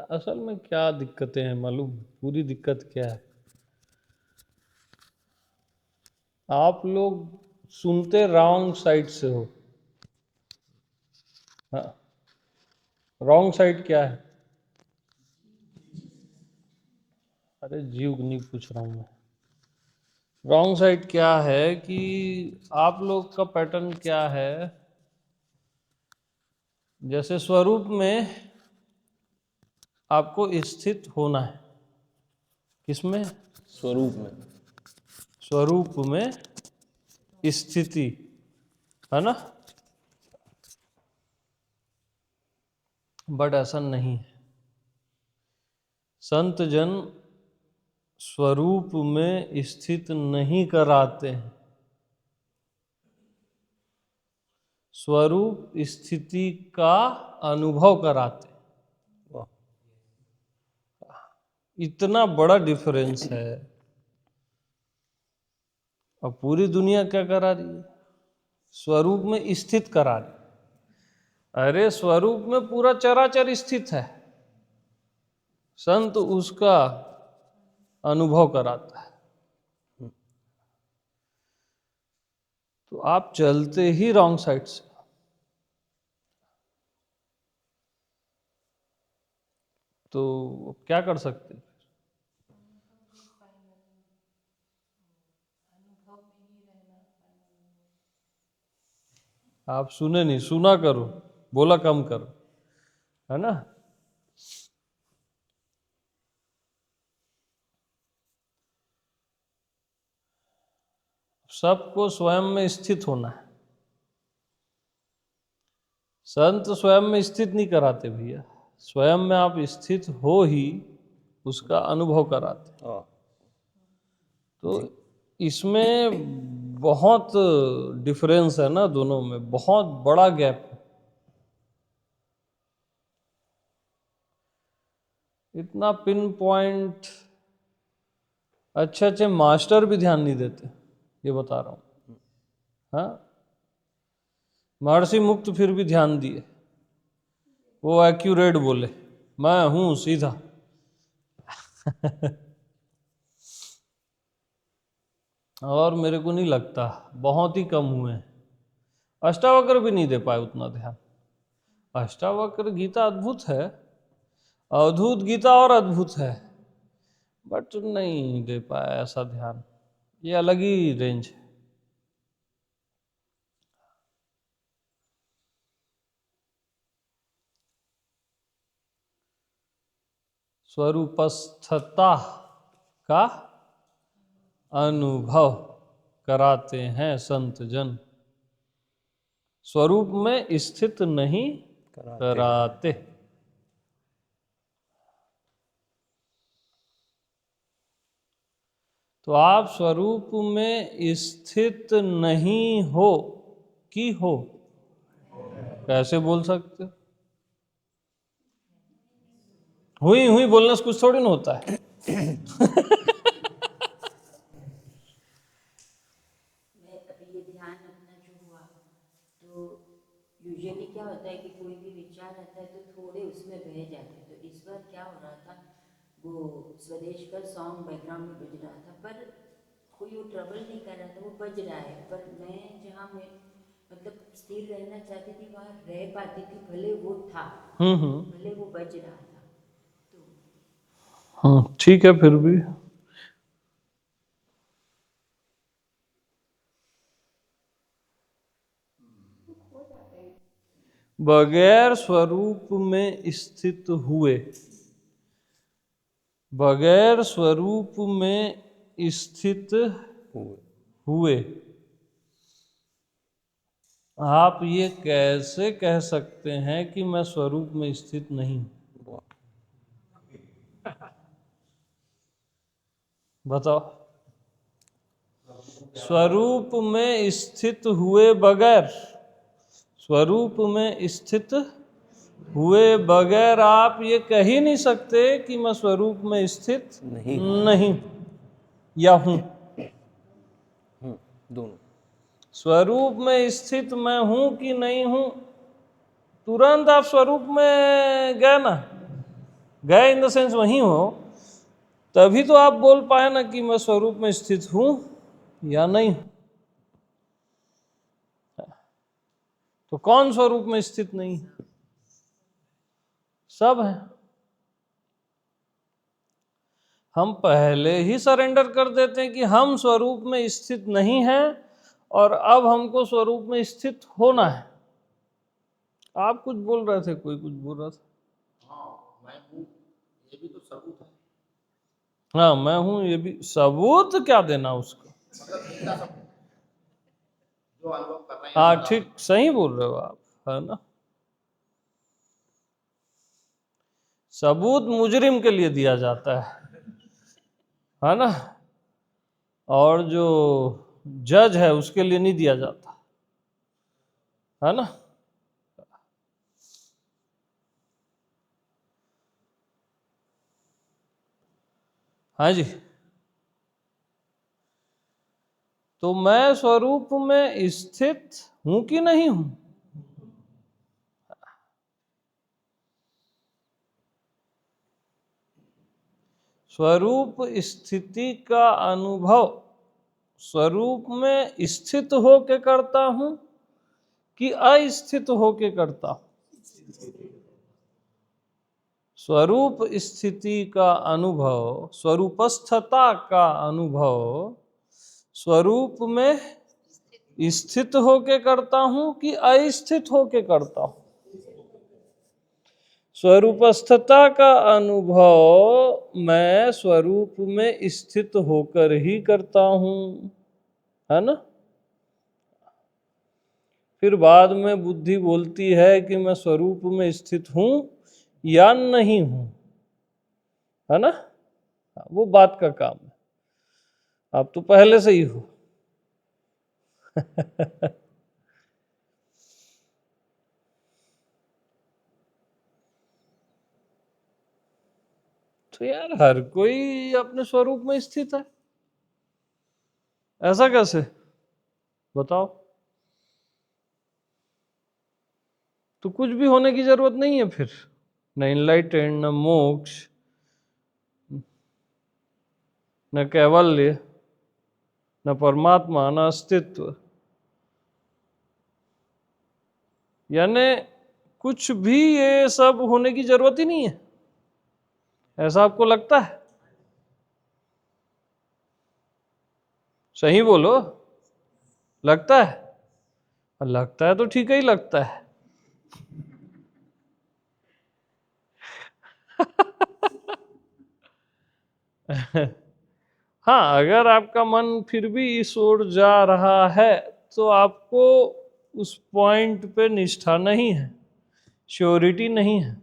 असल में क्या दिक्कतें हैं मालूम? पूरी दिक्कत क्या है, आप लोग सुनते रॉन्ग साइड से हो। हाँ, रॉन्ग साइड क्या है? अरे जीव नहीं पूछ रहा हूं मैं। रॉन्ग साइड क्या है कि आप लोग का पैटर्न क्या है, जैसे स्वरूप में आपको स्थित होना है। किसमें? स्वरूप में। स्वरूप में स्थिति, है ना? बट ऐसा नहीं है। संत जन स्वरूप में स्थित नहीं कराते हैं, स्वरूप स्थिति का अनुभव कराते हैं। वाह, इतना बड़ा डिफरेंस है। अब पूरी दुनिया क्या करा रही है? स्वरूप में स्थित करा रही। अरे स्वरूप में पूरा चराचर स्थित है, संत उसका अनुभव कराता है। तो आप चलते ही रॉन्ग साइड से। तो क्या कर सकते हैं? आप सुने नहीं, सुना करो, बोला कम करो, है ना? सबको स्वयं में स्थित होना है। संत स्वयं में स्थित नहीं कराते भैया, स्वयं में आप स्थित हो ही उसका अनुभव कराते। वाह, तो इसमें बहुत डिफरेंस है ना, दोनों में बहुत बड़ा गैप है। इतना पिन पॉइंट अच्छे अच्छे मास्टर भी ध्यान नहीं देते, ये बता रहा हूं। हाँ, महर्षि मुक्त फिर भी ध्यान दिए, वो एक्यूरेट बोले, मैं हूं सीधा। और मेरे को नहीं लगता, बहुत ही कम हुए हैं। अष्टावक्र भी नहीं दे पाए उतना ध्यान। अष्टावक्र गीता अद्भुत है, अवधूत गीता और अद्भुत है, बट नहीं दे पाया ऐसा ध्यान। ये अलग ही रेंज है। स्वरूपस्थता का अनुभव कराते हैं संत जन, स्वरूप में स्थित नहीं कराते। तो आप स्वरूप में स्थित नहीं हो कि हो, कैसे बोल सकते हो? हुई हुई बोलने से कुछ थोड़ी ना होता है। मैं अभी ये ध्यान अपना जो हुआ, तो यूजुअली क्या होता है कि कोई भी विचार आता है तो थोड़े उसमें बह जाते हैं। तो इस बार क्या हो रहा था, वो स्वदेश का सॉन्ग बैकग्राउंड में बज रहा था, पर कोई वो ट्रबल नहीं कर रहा था, वो बज रहा है, पर मैं जहाँ मैं मतलब स्थिर रहना चाहती थी वहाँ रह पाती थी, भले वो था, भले वो बज रहा था। तो ठीक है, फिर भी बगैर स्वरूप में स्थित हुए, बगैर स्वरूप में स्थित हुए आप ये कैसे कह सकते हैं कि मैं स्वरूप में स्थित नहीं? बताओ। स्वरूप में स्थित हुए बगैर, स्वरूप में स्थित हुए बगैर आप ये कह ही नहीं सकते कि मैं स्वरूप में स्थित नहीं या हूं। दोनों। स्वरूप में स्थित मैं हूं कि नहीं हूं, तुरंत आप स्वरूप में गए ना। गए इन द सेंस वहीं हो, तभी तो आप बोल पाए ना कि मैं स्वरूप में स्थित हूं या नहीं। तो कौन स्वरूप में स्थित नहीं है? सब है। हम पहले ही सरेंडर कर देते हैं कि हम स्वरूप में स्थित नहीं हैं और अब हमको स्वरूप में स्थित होना है। आप कुछ बोल रहे थे, कोई कुछ बोल रहा था। हाँ मैं हूँ, ये भी तो सबूत है। हाँ मैं हूं, ये भी सबूत क्या देना उसको। मतलब इसका सबूत जो अनुभव कर रहे हैं। हाँ ठीक, सही बोल रहे हो आप, है ना। सबूत मुजरिम के लिए दिया जाता है ना, और जो जज है उसके लिए नहीं दिया जाता, है ना। हाँ जी। तो मैं स्वरूप में स्थित हूं कि नहीं हूं? स्वरूप स्थिति का अनुभव स्वरूप में स्थित होके करता हूं कि अस्थित होके करता हूं? स्वरूप स्थिति का अनुभव, स्वरूपस्थता का अनुभव स्वरूप में स्थित होके करता हूं कि अस्थित होके करता हूं? स्वरूपस्थता का अनुभव मैं स्वरूप में स्थित होकर ही करता हूं, है ना। फिर बाद में बुद्धि बोलती है कि मैं स्वरूप में स्थित हूं या नहीं हूं, है ना। वो बात का काम है, आप तो पहले से ही हो। तो यार हर कोई अपने स्वरूप में स्थित है, ऐसा कैसे बताओ। तो कुछ भी होने की जरूरत नहीं है फिर, न इनलाइटेंड, न मोक्ष, न कैवल्य, न परमात्मा, न अस्तित्व, यानी कुछ भी ये सब होने की जरूरत ही नहीं है, ऐसा आपको लगता है? सही बोलो, लगता है? लगता है तो ठीक ही लगता है। हाँ, अगर आपका मन फिर भी इस ओर जा रहा है तो आपको उस पॉइंट पे निष्ठा नहीं है, श्योरिटी नहीं है।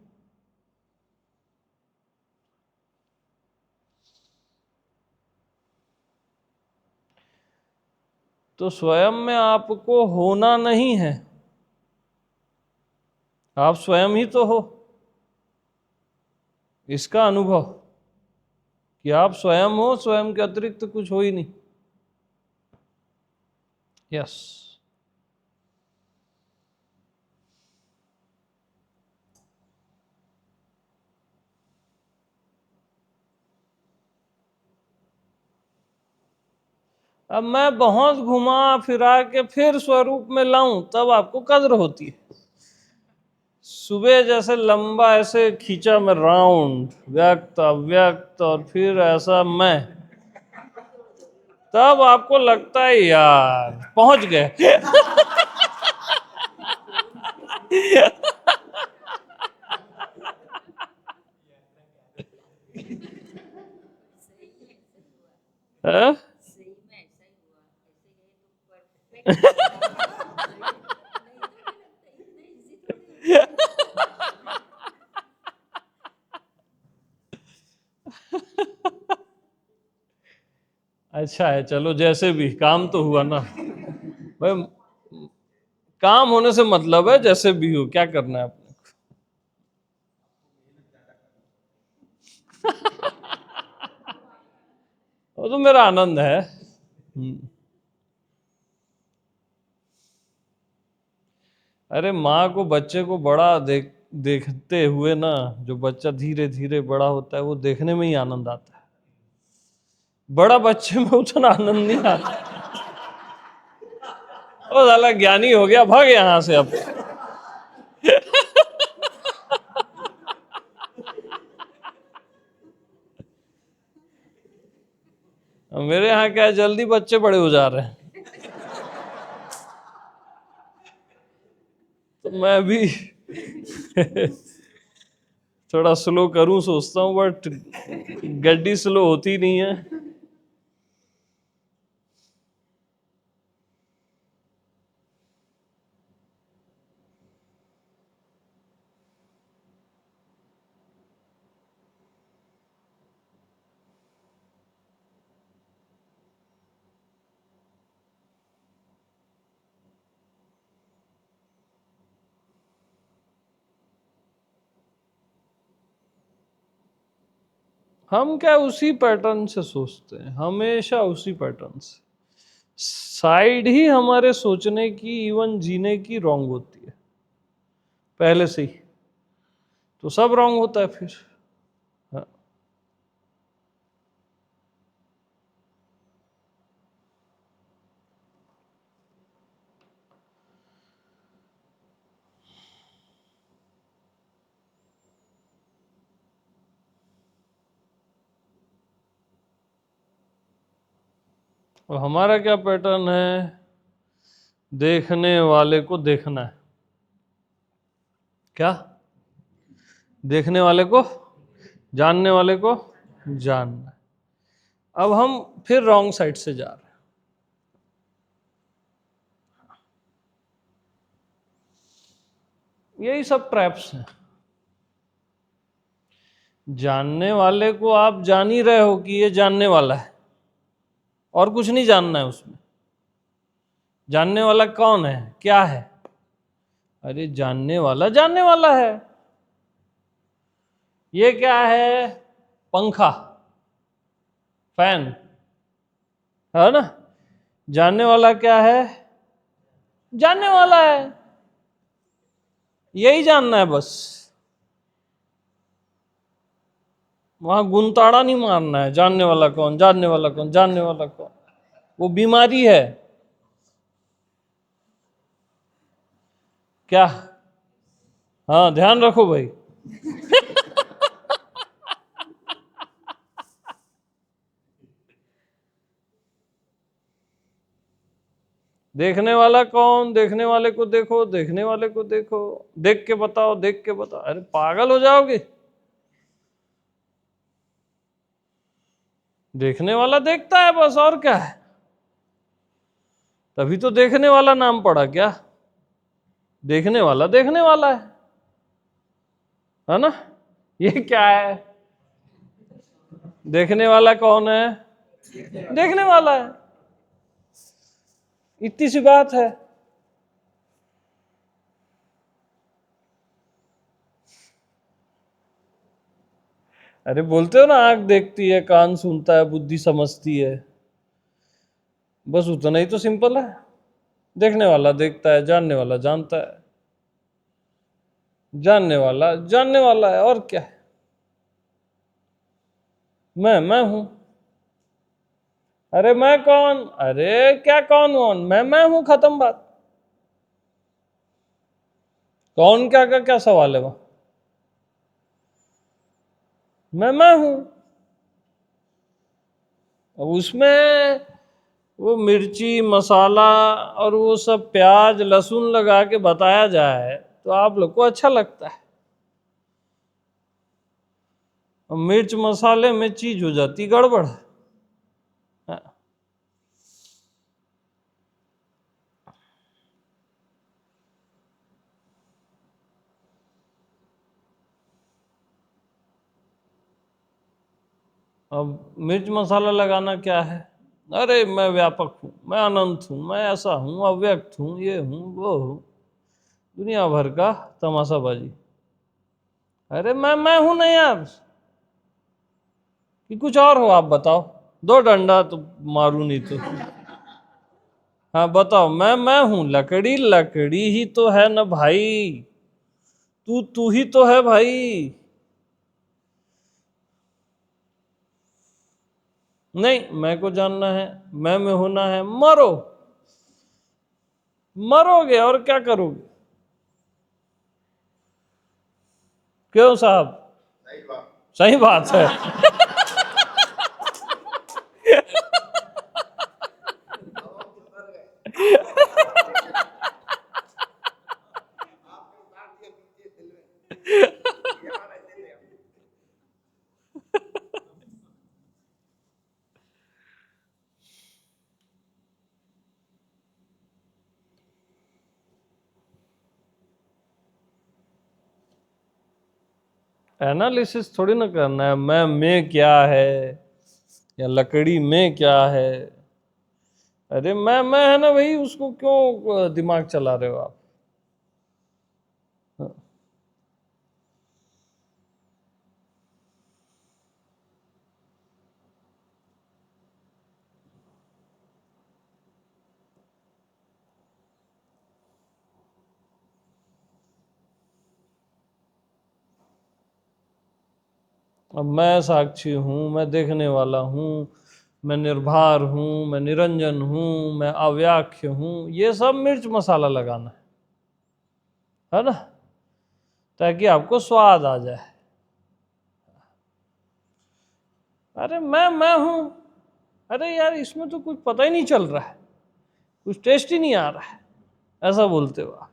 तो स्वयं में आपको होना नहीं है, आप स्वयं ही तो हो। इसका अनुभव कि आप स्वयं हो, स्वयं के अतिरिक्त कुछ हो ही नहीं। यस। अब मैं बहुत घुमा फिरा के फिर स्वरूप में लाऊं तब आपको कद्र होती है। सुबह जैसे लंबा ऐसे खींचा मैं राउंड, व्यक्त अव्यक्त और फिर ऐसा मैं, तब आपको लगता है यार पहुंच गए। हाँ? सही में ऐसा ही हुआ, ऐसे गए तो परफेक्ट। नहीं इजी थोड़ी होता है। अच्छा है, चलो जैसे भी, काम तो हुआ ना भाई। काम होने से मतलब है, जैसे भी हो, क्या करना है आपने। वो तो मेरा आनंद है। अरे माँ को बच्चे को बड़ा देख देखते हुए ना, जो बच्चा धीरे धीरे बड़ा होता है वो देखने में ही आनंद आता है। बड़ा बच्चे में उतना आनंद नहीं आता। ओ साला ज्ञानी हो गया, भाग यहां से अब। मेरे यहाँ क्या है, जल्दी बच्चे बड़े हो जा रहे हैं, तो मैं भी थोड़ा स्लो करूं सोचता हूँ, बट गड्डी स्लो होती नहीं है। हम क्या उसी पैटर्न से सोचते हैं, हमेशा उसी पैटर्न से। साइड ही हमारे सोचने की, इवन जीने की रॉन्ग होती है पहले से ही, तो सब रॉन्ग होता है फिर। हाँ। और हमारा क्या पैटर्न है, देखने वाले को देखना है। क्या? देखने वाले को, जानने वाले को जानना है। अब हम फिर रॉन्ग साइड से जा रहे हैं। यही सब ट्रैप्स हैं। जानने वाले को आप जान ही रहे हो कि ये जानने वाला है, और कुछ नहीं जानना है उसमें। जानने वाला कौन है, क्या है? अरे जानने वाला है। ये क्या है? पंखा, फैन, है ना? जानने वाला क्या है? जानने वाला है। यही जानना है बस, वहां गुनताड़ा नहीं मारना है। जानने वाला कौन, जानने वाला कौन, जानने वाला कौन? वो बीमारी है क्या? हाँ, ध्यान रखो भाई। देखने वाला कौन? देखने वाले को देखो, देखने वाले को देखो, देख के बताओ, देख के बताओ। अरे पागल हो जाओगे। देखने वाला देखता है बस, और क्या है? तभी तो देखने वाला नाम पड़ा क्या? देखने वाला है ना? ये क्या है? देखने वाला कौन है? देखने वाला है। इतनी सी बात है। अरे बोलते हो ना, आंख देखती है, कान सुनता है, बुद्धि समझती है। बस उतना ही तो सिंपल है। देखने वाला देखता है, जानने वाला जानता है, जानने वाला है, और क्या है? मैं हूं। अरे मैं कौन? अरे क्या कौन कौन? मैं हूं, खत्म बात। कौन क्या का क्या सवाल है वहां? मैं हूं। अब उसमें वो मिर्ची मसाला और वो सब प्याज लहसुन लगा के बताया जाए तो आप लोग को अच्छा लगता है, और मिर्च मसाले में चीज हो जाती गड़बड़। हाँ। अब मिर्च मसाला लगाना क्या है? अरे मैं व्यापक हूं, मैं अनंत हूं, मैं ऐसा हूं, अव्यक्त हूं, ये हूं, वो हूं, दुनिया भर का तमाशाबाजी। अरे मैं हूं नहीं यार, कि कुछ और हो? आप बताओ, दो डंडा तो मारू नहीं तो। हाँ बताओ, मैं हूं। लकड़ी लकड़ी ही तो है ना भाई, तू तू ही तो है भाई। नहीं, मैं को जानना है, मैं में होना है, मरो। मरोगे और क्या करोगे? क्यों साहब? सही बात। सही बात है। अब हम सुधर गए, आपने उतार दिया पीछे दिल में, यहाँ रहते थे हम। एनालिसिस थोड़ी ना करना है मैं में क्या है या लकड़ी में क्या है। अरे मैं है ना भाई, उसको क्यों दिमाग चला रहे हो आप? अब मैं साक्षी हूँ, मैं देखने वाला हूँ, मैं निर्भार हूँ, मैं निरंजन हूँ, मैं अव्याख्य हूँ, ये सब मिर्च मसाला लगाना है ना, ताकि आपको स्वाद आ जाए। अरे मैं हूँ, अरे यार इसमें तो कुछ पता ही नहीं चल रहा है, कुछ टेस्ट ही नहीं आ रहा है, ऐसा बोलते हो आप।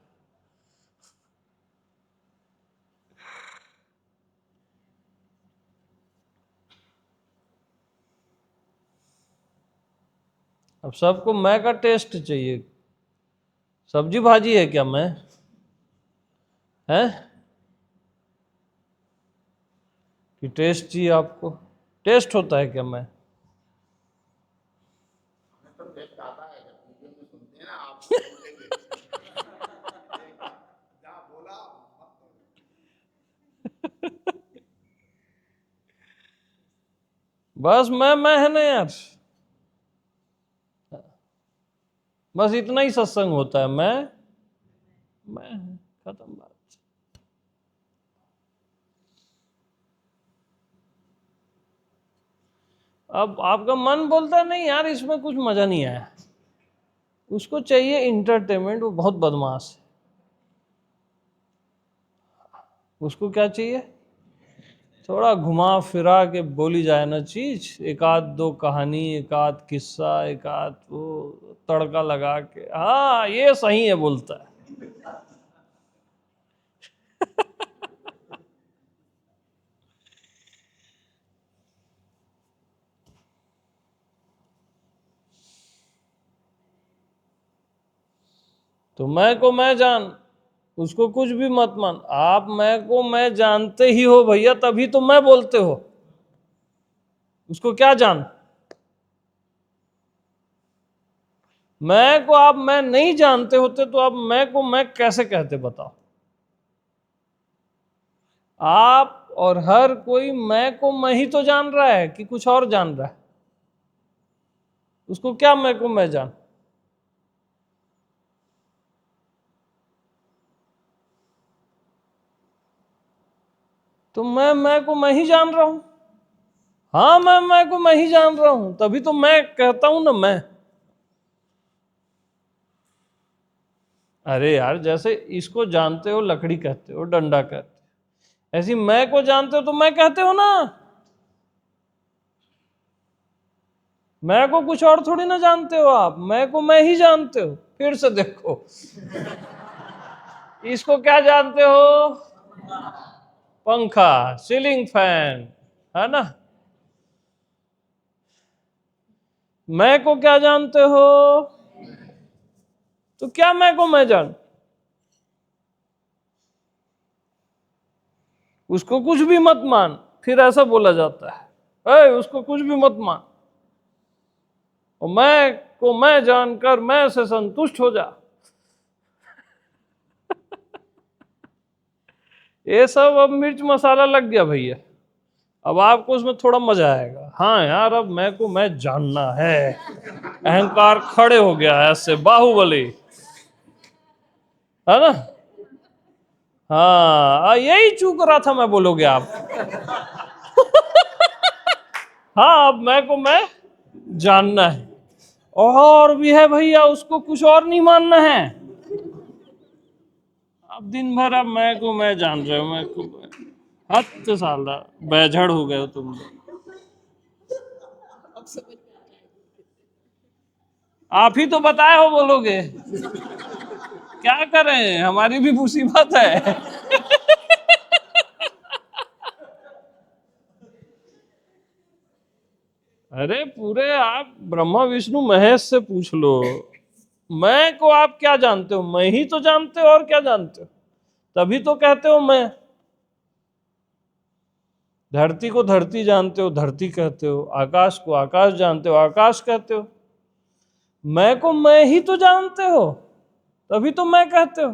अब सबको मैं का टेस्ट चाहिए। सब्जी भाजी है क्या मैं? है कि टेस्ट चाहिए आपको? टेस्ट होता है क्या मैं? हमें तो टेस्ट आता है, जब वीडियो में सुनते हैं ना आप बोलेंगे, जहाँ बोला मत बोलो। बस मैं है ना यार, बस इतना ही सत्संग होता है। मैं खत्म बात। अब आपका मन बोलता है नहीं यार इसमें कुछ मजा नहीं आया, उसको चाहिए इंटरटेनमेंट, वो बहुत बदमाश है। उसको क्या चाहिए? थोड़ा घुमा फिरा के बोली जाए ना चीज, एक आध दो कहानी, एक आध किस्सा, एक आध वो तड़का लगा के, हाँ ये सही है बोलता है। तो मैं को मैं जान, उसको कुछ भी मत मान। आप मैं को मैं जानते ही हो भैया, तभी तो मैं बोलते हो। उसको क्या जान? मैं को आप मैं नहीं जानते होते तो आप मैं को मैं कैसे कहते बताओ? आप और हर कोई मैं को मैं ही तो जान रहा है कि कुछ और जान रहा है? उसको क्या मैं को मैं जान? तो मैं को मैं ही जान रहा हूं। हाँ मैं को मैं ही जान रहा हूं, तभी तो मैं कहता हूं ना मैं। अरे यार जैसे इसको जानते हो लकड़ी कहते हो, डंडा कहते हो, ऐसी मैं को जानते हो तो मैं कहते हो ना। मैं को कुछ और थोड़ी ना जानते हो आप, मैं को मैं ही जानते हो। फिर से देखो, इसको क्या जानते हो? पंखा, सीलिंग फैन, है ना। मैं को क्या जानते हो? तो क्या मैं को मैं जान? उसको कुछ भी मत मान, फिर ऐसा बोला जाता है, उसको कुछ भी मत मान, और मैं को मैं जानकर मैं से संतुष्ट हो जा। ये सब अब मिर्च मसाला लग गया भैया। अब आपको उसमें थोड़ा मजा आएगा। हाँ यार अब मैं को मैं जानना है, अहंकार खड़े हो गया ऐसे बाहुबली, है ना। हाँ, यही चूक रहा था मैं, बोलोगे आप। हाँ, अब मैं को मैं जानना है, और भी है भैया, उसको कुछ और नहीं मानना है। अब दिन भर अब मैं को मैं जान रहे हो, मैं को हद साला बैझड़ हो गए हो तुम लोग। आप ही तो बताए हो बोलोगे, क्या करें, हमारी भी मुसीबत है। अरे पूरे आप ब्रह्मा विष्णु महेश से पूछ लो, मैं को आप क्या जानते हो, मैं ही तो जानते हो, और क्या जानते हो, तभी तो कहते हो मैं। धरती को धरती जानते हो, धरती कहते हो, आकाश को आकाश जानते हो, आकाश कहते हो, मैं को मैं ही तो जानते हो, तभी तो मैं कहते हो।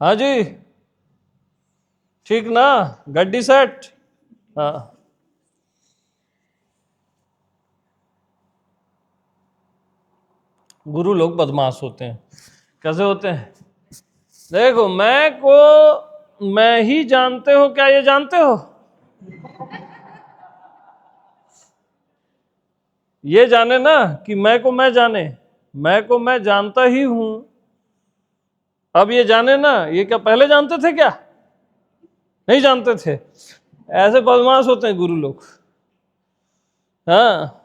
हाँ जी, ठीक ना, गड्डी सेट। हाँ, गुरु लोग बदमाश होते हैं। कैसे होते हैं? देखो, मैं को मैं ही जानते हो, क्या ये जानते हो? ये जाने ना कि मैं को मैं जाने, मैं को मैं जानता ही हूं। अब ये जाने ना, ये क्या पहले जानते थे क्या? नहीं जानते थे। ऐसे बदमाश होते हैं गुरु लोग। हाँ,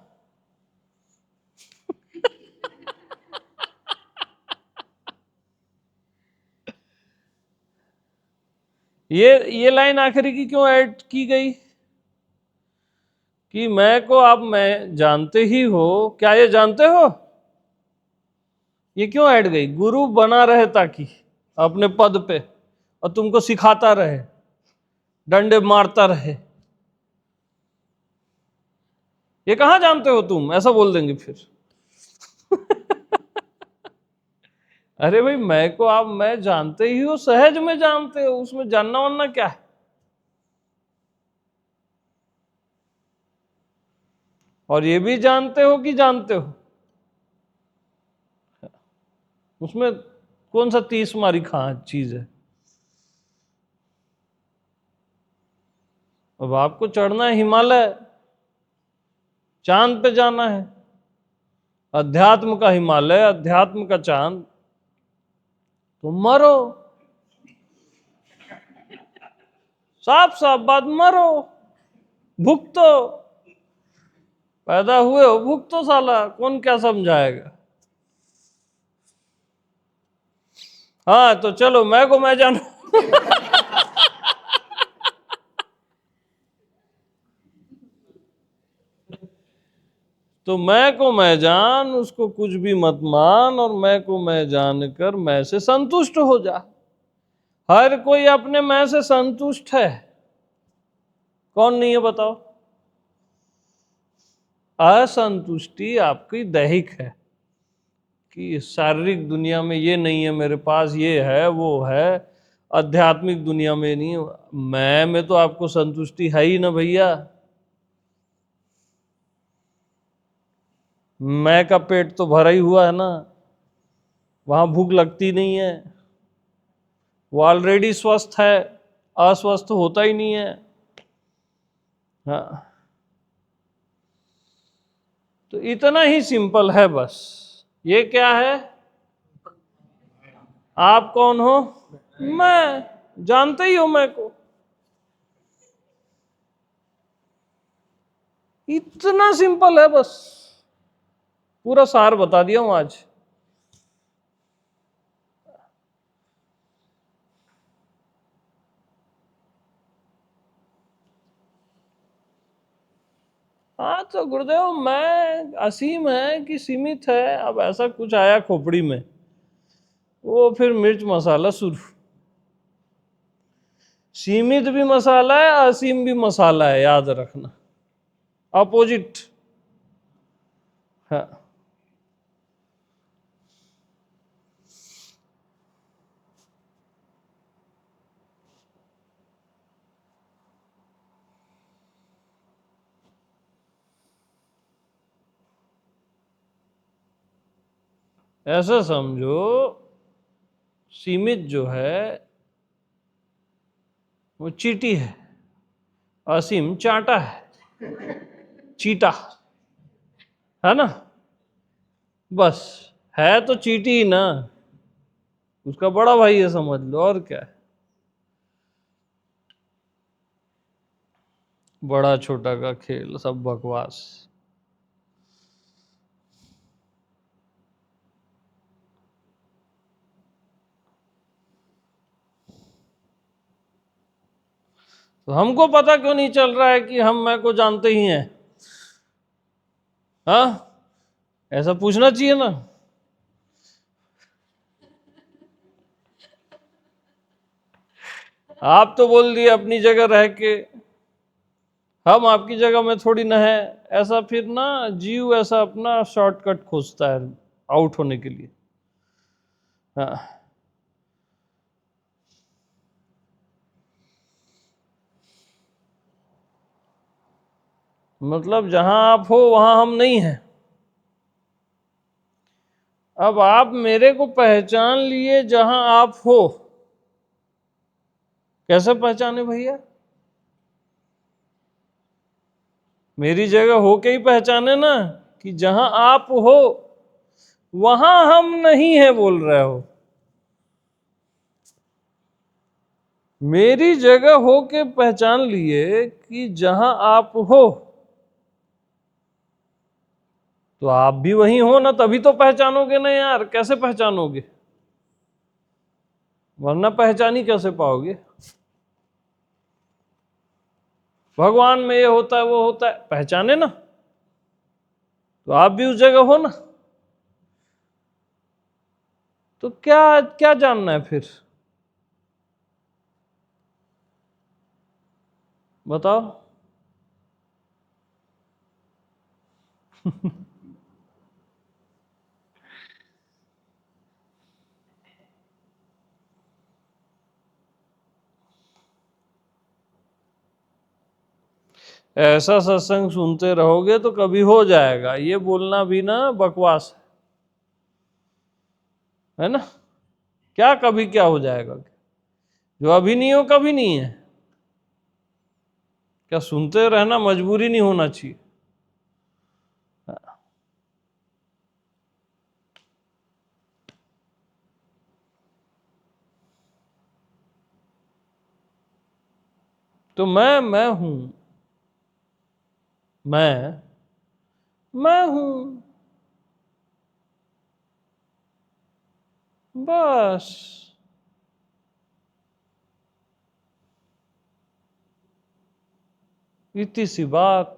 ये लाइन आखिरी की क्यों ऐड की गई कि मैं को आप मैं जानते ही हो, क्या ये जानते हो? ये क्यों ऐड गई? गुरु बना रहे ताकि अपने पद पे, और तुमको सिखाता रहे, डंडे मारता रहे। ये कहां जानते हो तुम, ऐसा बोल देंगे फिर। अरे भाई, मैं को आप मैं जानते ही हो, सहज में जानते हो, उसमें जानना वानना क्या है? और ये भी जानते हो कि जानते हो, उसमें कौन सा 30 मारी खा चीज है? अब आपको चढ़ना है हिमालय, चांद पे जाना है, अध्यात्म का हिमालय, अध्यात्म का चांद, तो मरो, साफ साफ बात, मरो, भुगतो, पैदा हुए हो भुगतो, साला कौन क्या समझाएगा। हाँ, तो चलो, मैं को मैं जानू। तो मैं को मैं जान, उसको कुछ भी मत मान, और मैं को मैं जानकर मैं से संतुष्ट हो जा। हर कोई अपने मैं से संतुष्ट है, कौन नहीं है बताओ? असंतुष्टि आपकी दैहिक है, कि शारीरिक दुनिया में ये नहीं है मेरे पास, ये है वो है, आध्यात्मिक दुनिया में नहीं। मैं में तो आपको संतुष्टि है ही ना भैया। मैं का पेट तो भरा ही हुआ है ना, वहां भूख लगती नहीं है, वो ऑलरेडी स्वस्थ है, अस्वस्थ होता ही नहीं है। हाँ, तो इतना ही सिंपल है बस। ये क्या है? आप कौन हो? मैं, जानते ही हो मैं को, इतना सिंपल है बस। पूरा सार बता दिया हूं आज। हाँ, तो गुरुदेव, मैं असीम है कि सीमित है? अब ऐसा कुछ आया खोपड़ी में, वो फिर मिर्च मसाला शुरू। सीमित भी मसाला है, असीम भी मसाला है, याद रखना, अपोजिट। हाँ, ऐसा समझो, सीमित जो है वो चींटी है, असीम चांटा है, चीटा है ना। बस है तो चींटी ही ना, उसका बड़ा भाई है समझ लो, और क्या है। बड़ा छोटा का खेल सब बकवास। तो हमको पता क्यों नहीं चल रहा है कि हम मैं को जानते ही हैं? हाँ, ऐसा पूछना चाहिए ना। आप तो बोल दिए अपनी जगह रह के, हम आपकी जगह में थोड़ी ना है। ऐसा फिर ना जीव ऐसा अपना शॉर्टकट खोजता है आउट होने के लिए। हाँ, मतलब जहां आप हो वहां हम नहीं हैं। अब आप मेरे को पहचान लिए जहां आप हो, कैसे पहचाने भैया? मेरी जगह हो के ही पहचाने ना, कि जहां आप हो वहां हम नहीं है बोल रहे हो। मेरी जगह हो के पहचान लिए कि जहां आप हो, तो आप भी वहीं हो ना, तभी तो पहचानोगे ना यार। कैसे पहचानोगे? वरना पहचान ही कैसे पाओगे? भगवान में ये होता है वो होता है, पहचाने ना, तो आप भी उस जगह हो ना। तो क्या क्या जानना है फिर? बताओ। ऐसा सत्संग सुनते रहोगे तो कभी हो जाएगा, ये बोलना भी ना बकवास है ना। क्या कभी क्या हो जाएगा? जो अभी नहीं हो कभी नहीं है। क्या सुनते रहना मजबूरी नहीं होना चाहिए? तो मैं हूं, मैं हूं, बस। इतनी सी बात।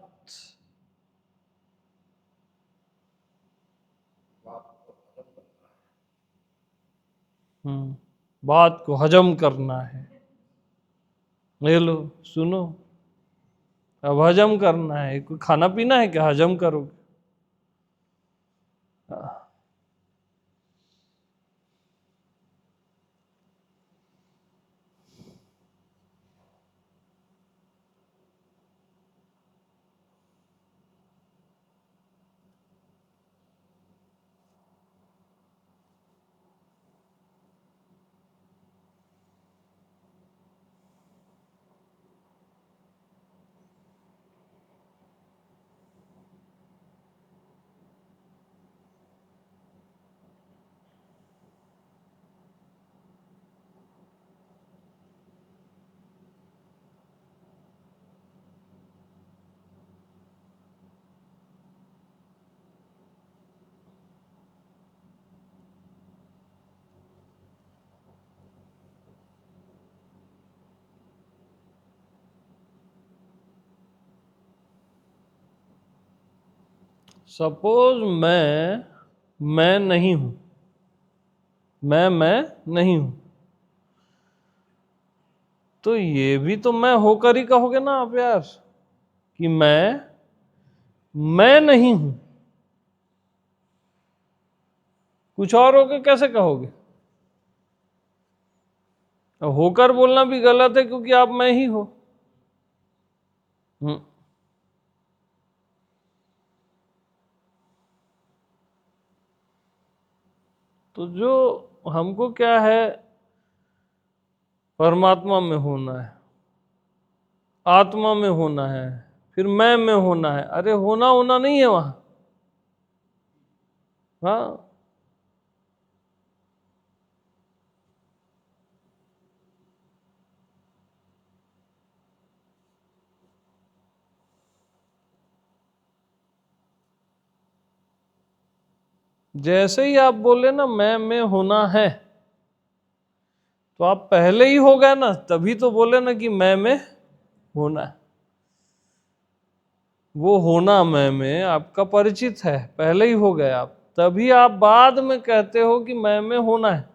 बात को हजम करना है। ले लो, सुनो। अब हजम करना है, कोई खाना पीना है क्या हजम करोगे? सपोज मैं नहीं हूं, मैं नहीं हूं, तो ये भी तो मैं होकर ही कहोगे ना आप यार, कि मैं नहीं हूं। कुछ और होके कैसे कहोगे? अब होकर बोलना भी गलत है, क्योंकि आप मैं ही हो। हम्म, तो जो हमको क्या है, परमात्मा में होना है, आत्मा में होना है, फिर मैं में होना है। अरे होना होना नहीं है वहां। हाँ, जैसे ही आप बोले ना मैं में होना है, तो आप पहले ही हो गए ना, तभी तो बोले ना कि मैं में होना है। वो होना मैं में आपका परिचित है, पहले ही हो गए आप, तभी आप बाद में कहते हो कि मैं में होना है।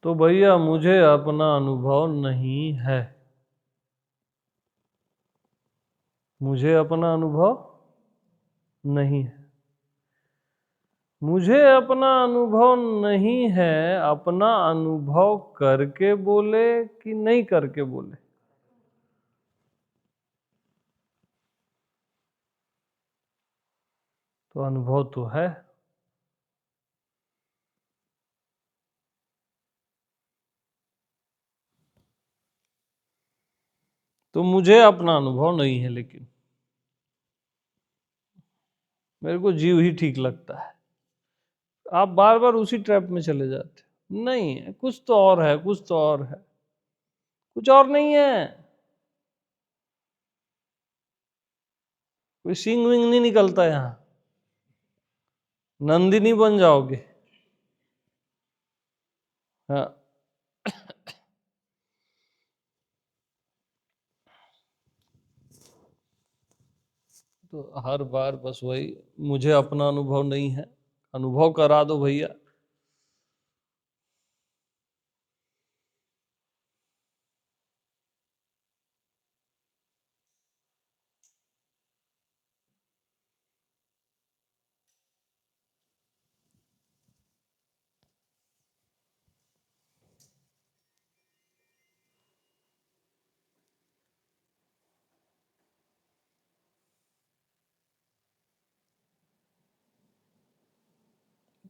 तो भैया मुझे अपना अनुभव नहीं है, मुझे अपना अनुभव नहीं है। मुझे अपना अनुभव नहीं है, अपना अनुभव करके बोले कि नहीं करके बोले? तो अनुभव तो है। तो मुझे अपना अनुभव नहीं है, लेकिन मेरे को जीव ही ठीक लगता है। आप बार बार उसी ट्रैप में चले जाते हो। नहीं है, कुछ तो और है, कुछ तो और है, कुछ और नहीं है। कोई सिंग विंग नहीं निकलता यहां, नंदिनी बन जाओगे। हाँ, तो हर बार बस वही, मुझे अपना अनुभव नहीं है, अनुभव करा दो भैया।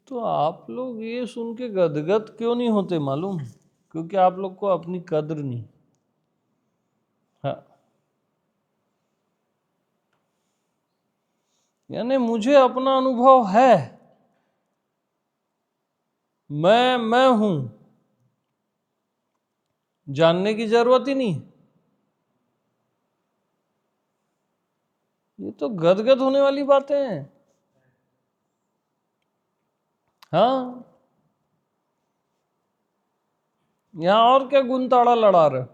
तो आप लोग ये सुन के गदगद क्यों नहीं होते मालूम? क्योंकि आप लोग को अपनी कद्र नहीं। हाँ, यानी मुझे अपना अनुभव है, मैं हूं, जानने की जरूरत ही नहीं। ये तो गदगद होने वाली बातें हैं। हाँ, यहां और क्या गुंताड़ा लड़ा रहे हो?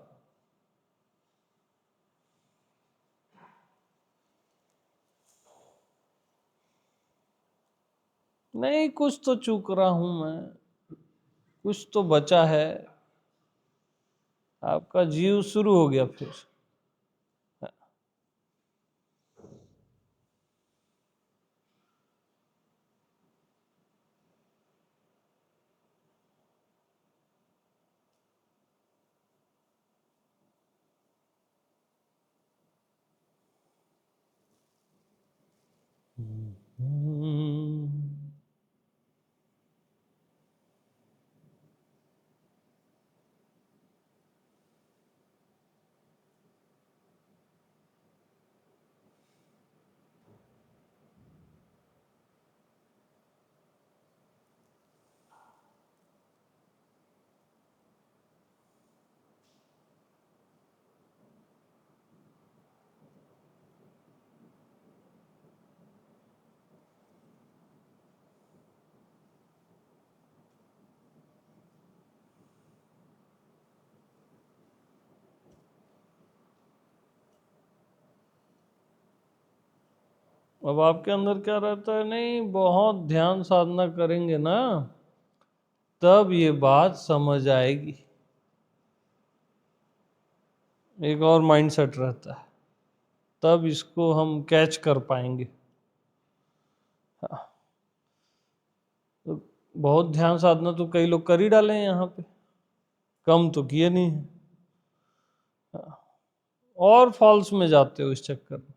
नहीं, कुछ तो चूक रहा हूं मैं, कुछ तो बचा है। आपका जीव शुरू हो गया फिर। अब आपके अंदर क्या रहता है? नहीं, बहुत ध्यान साधना करेंगे ना, तब ये बात समझ आएगी। एक और माइंडसेट रहता है, तब इसको हम कैच कर पाएंगे। हाँ, तो बहुत ध्यान साधना तो कई लोग कर ही डाले हैं यहाँ पे, कम तो किए नहीं है। हाँ, और फॉल्स में जाते हो इस चक्कर में।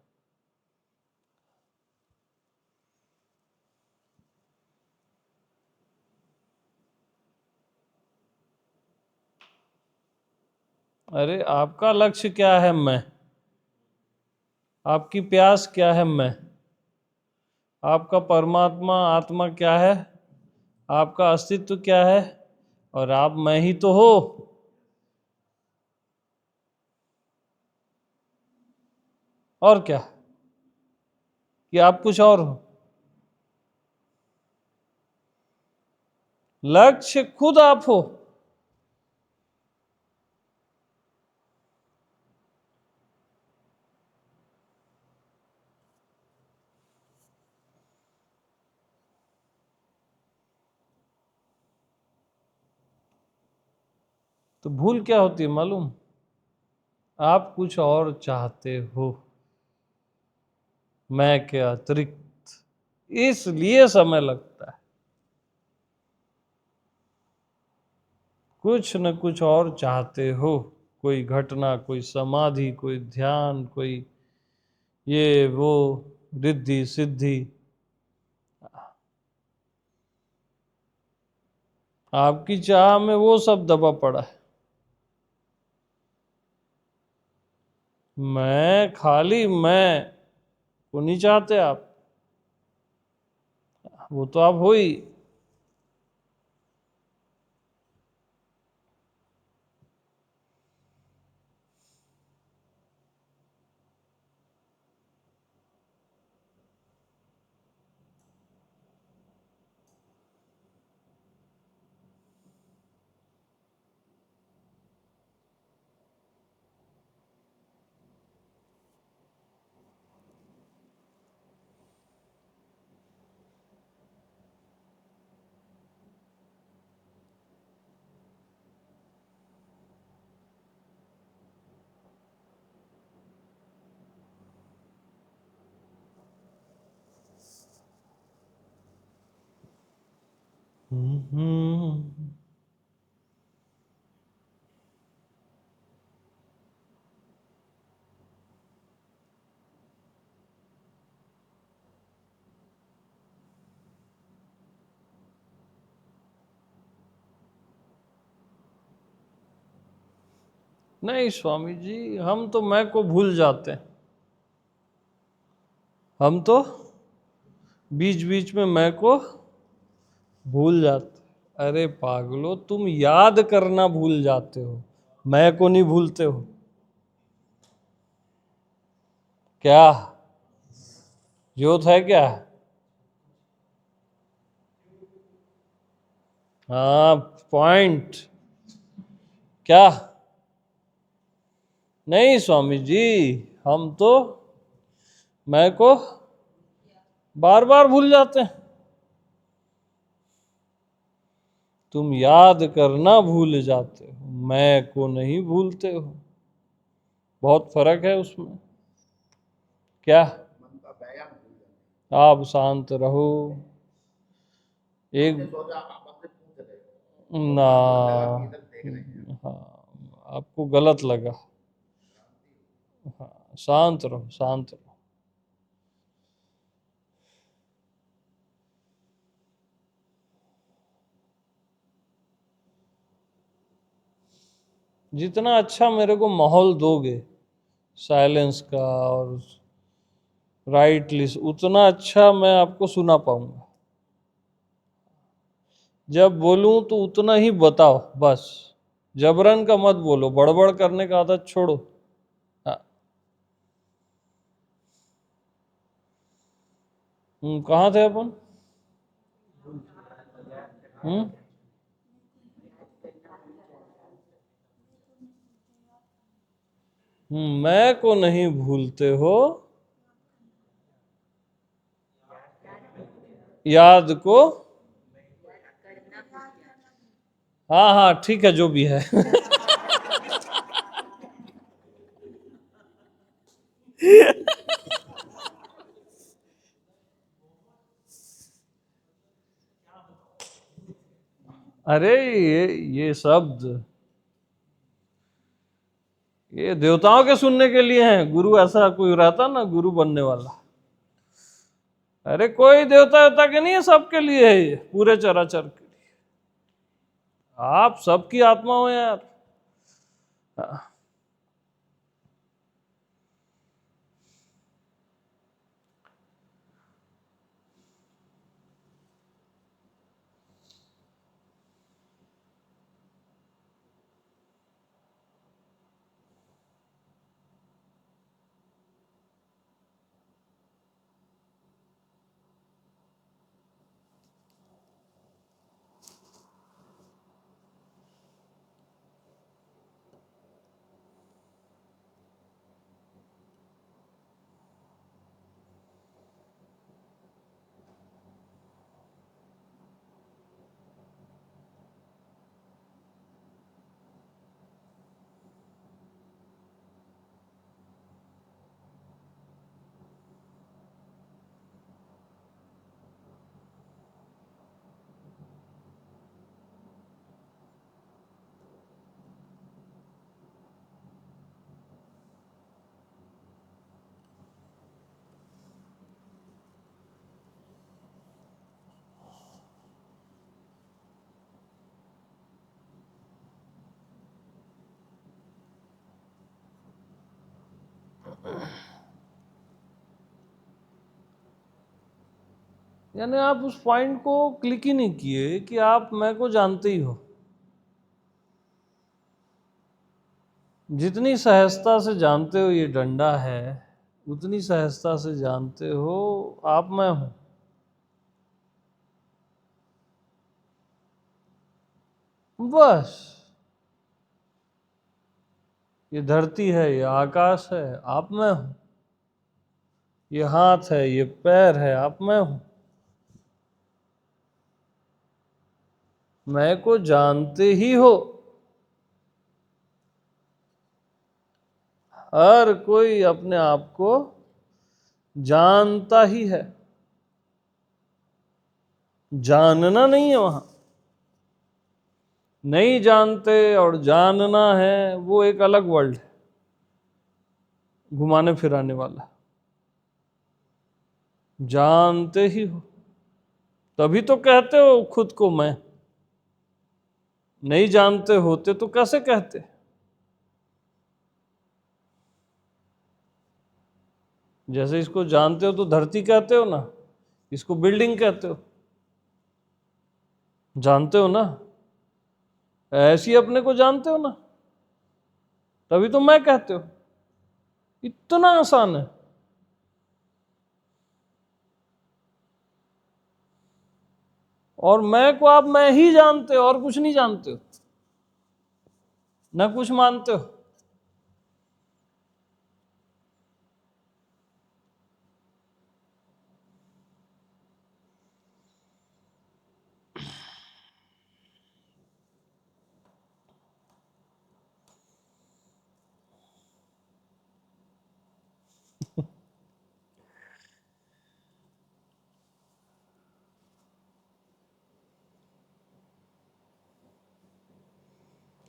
अरे आपका लक्ष्य क्या है? मैं। आपकी प्यास क्या है? मैं। आपका परमात्मा आत्मा क्या है? आपका अस्तित्व क्या है? और आप मैं ही तो हो। और क्या? कि आप कुछ और हो? लक्ष्य खुद आप हो। तो भूल क्या होती है मालूम? आप कुछ और चाहते हो मैं के अतिरिक्त, इसलिए समय लगता है। कुछ न कुछ और चाहते हो, कोई घटना, कोई समाधि, कोई ध्यान, कोई ये वो, रिद्धि सिद्धि। आपकी चाह में वो सब दबा पड़ा है। मैं, खाली मैं को नहीं चाहते आप, वो तो आप हो ही। हम्म। नहीं स्वामी जी, हम तो मैं को भूल जाते हैं। हम तो बीच बीच में मैं को भूल जाते। अरे पागलो, तुम याद करना भूल जाते हो, मैं को नहीं भूलते हो क्या? ज्योत है क्या? हाँ, पॉइंट। क्या? नहीं स्वामी जी, हम तो मैं को बार बार भूल जाते हैं। तुम याद करना भूल जाते हो, मैं को नहीं भूलते हो। बहुत फर्क है उसमें। क्या? मन का व्यायाम भूल जाते आप शांत रहो। एक हैं। सोचा आपस में पूछ रहे हो, ना, लगा कि इधर देख रहे हैं। हाँ, आपको गलत लगा। हाँ, शांत रहो, शांत रहो। जितना अच्छा मेरे को माहौल दोगे साइलेंस का और राइट लिस्ट, उतना अच्छा मैं आपको सुना पाऊंगा। जब बोलूं तो उतना ही बताओ बस, जबरन का मत बोलो, बड़बड़ करने का आदत छोड़ो। हाँ। कहाँ थे अपन? हम्म मैं को नहीं भूलते हो, याद को। हाँ हाँ ठीक है, जो भी है। अरे ये शब्द, ये देवताओं के सुनने के लिए हैं। गुरु ऐसा कोई रहता ना, गुरु बनने वाला। अरे कोई देवता देवता के नहीं है, सबके लिए है ये, पूरे चराचर के लिए। आप सबकी आत्मा हो यार। हाँ। यानी आप उस पॉइंट को क्लिक ही नहीं किए कि आप मैं को जानते ही हो। जितनी सहजता से जानते हो ये डंडा है, उतनी सहजता से जानते हो आप मैं हूं। बस ये धरती है, ये आकाश है, आप मैं हूं। ये हाथ है, ये पैर है, आप मैं हूं। मैं को जानते ही हो। हर कोई अपने आप को जानता ही है। जानना नहीं है वहां। नहीं जानते और जानना है, वो एक अलग वर्ल्ड है, घुमाने फिराने वाला। जानते ही हो, तभी तो कहते हो खुद को मैं। नहीं जानते होते तो कैसे कहते? जैसे इसको जानते हो तो धरती कहते हो ना, इसको बिल्डिंग कहते हो। जानते हो ना, ऐसी अपने को जानते हो ना, तभी तो मैं कहते हो। इतना आसान है। और मैं को आप मैं ही जानते हो और कुछ नहीं जानते हो। ना कुछ मानते हो?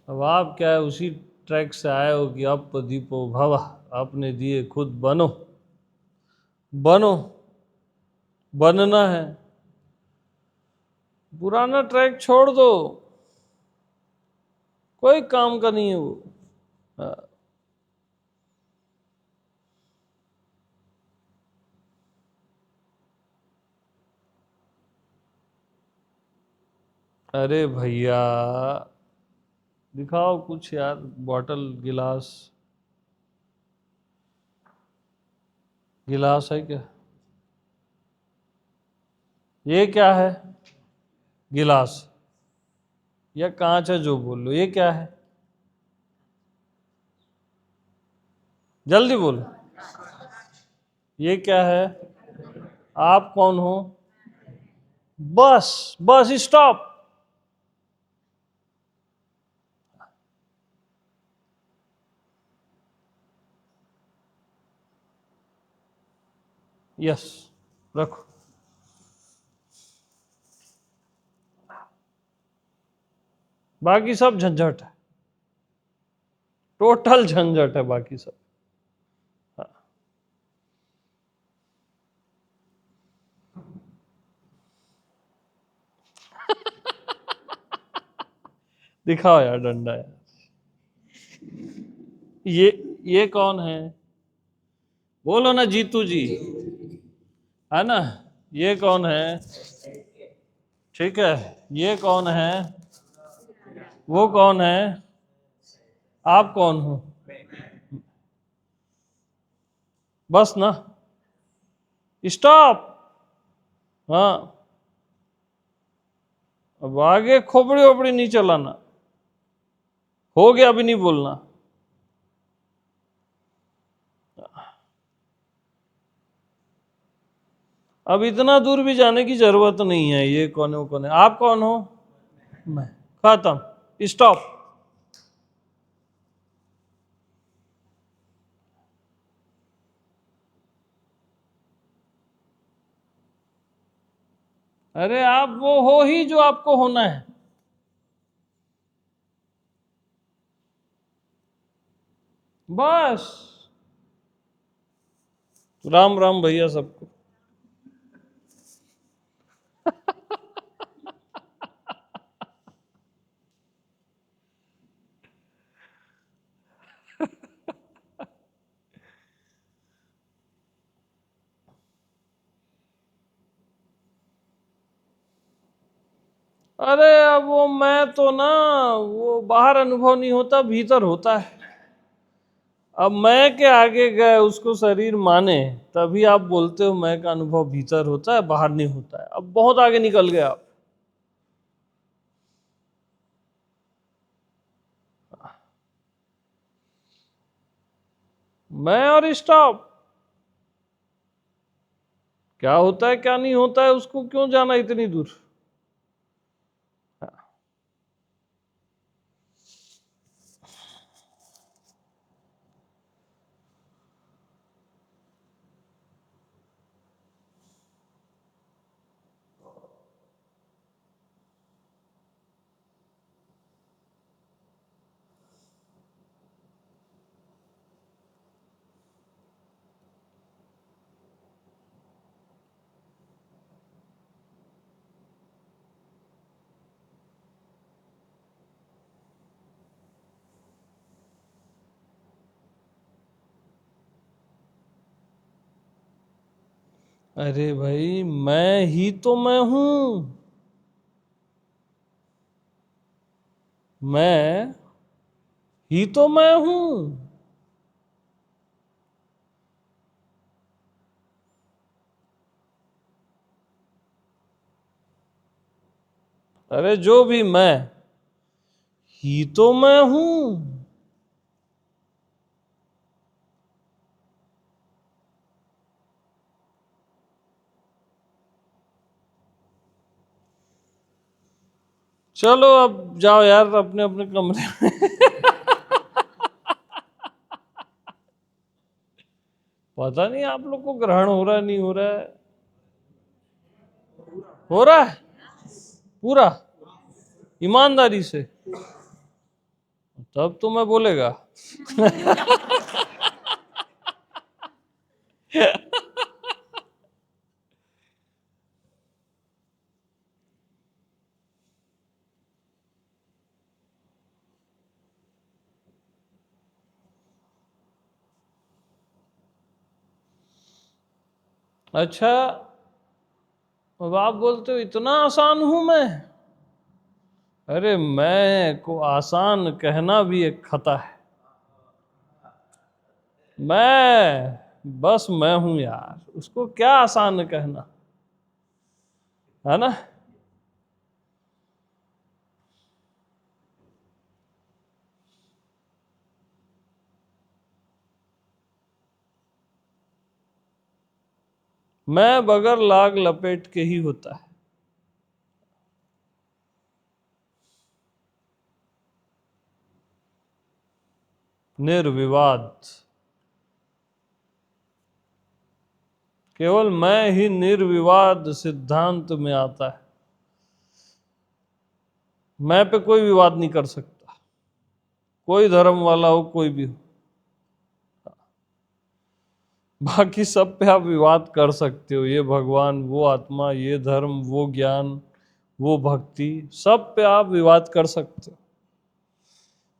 अब आप क्या है, उसी ट्रैक से आए हो कि अब दीपो भव, आपने दिए खुद बनो। बनो, बनना है। पुराना ट्रैक छोड़ दो, कोई काम का नहीं है वो। हाँ। अरे भैया, दिखाओ कुछ यार, बॉटल, गिलास। गिलास है क्या? ये क्या है? गिलास या कांच है, जो बोल लो। ये क्या है? जल्दी बोलो। ये क्या है? आप कौन हो? बस, बस स्टॉप। यस, रखो। बाकी सब झंझट है, टोटल झंझट है बाकी सब। हाँ। दिखाओ यार डंडा यार। ये कौन है? बोलो ना जीतू जी, है ना? ये कौन है? ठीक है। ये कौन है? वो कौन है? आप कौन हो? बस ना, स्टॉप। हाँ, अब आगे खोपड़ी ओपड़ी नहीं चलाना। हो गया, अभी नहीं बोलना। अब इतना दूर भी जाने की जरूरत नहीं है। ये कौन है, वो कौन है? आप कौन हो? मैं। खत्म, स्टॉप। अरे आप वो हो ही जो आपको होना है। बस। राम राम भैया सबको। अरे अब वो मैं तो ना, वो बाहर अनुभव नहीं होता, भीतर होता है। अब मैं के आगे गए, उसको शरीर माने, तभी आप बोलते हो मैं का अनुभव भीतर होता है, बाहर नहीं होता है। अब बहुत आगे निकल गए आप। मैं और स्टॉप। क्या होता है क्या नहीं होता है, उसको क्यों जाना इतनी दूर? अरे भाई, मैं ही तो मैं हूं। मैं ही तो मैं हूं। अरे जो भी मैं, ही तो मैं हूं। चलो अब जाओ यार अपने अपने कमरे में। पता नहीं आप लोग को ग्रहण हो रहा है नहीं हो रहा है। हो रहा है पूरा ईमानदारी से, तब तो मैं बोलेगा। अच्छा, अब आप बोलते हो इतना आसान हूं मैं। अरे मैं को आसान कहना भी एक खता है। मैं बस मैं हूं यार, उसको क्या आसान कहना, है ना। मैं बगैर लाग लपेट के ही होता है। निर्विवाद, केवल मैं ही निर्विवाद सिद्धांत में आता है। मैं पे कोई विवाद नहीं कर सकता, कोई धर्म वाला हो कोई भी हो। बाकी सब पे आप विवाद कर सकते हो, ये भगवान वो आत्मा ये धर्म वो ज्ञान वो भक्ति, सब पे आप विवाद कर सकते हो।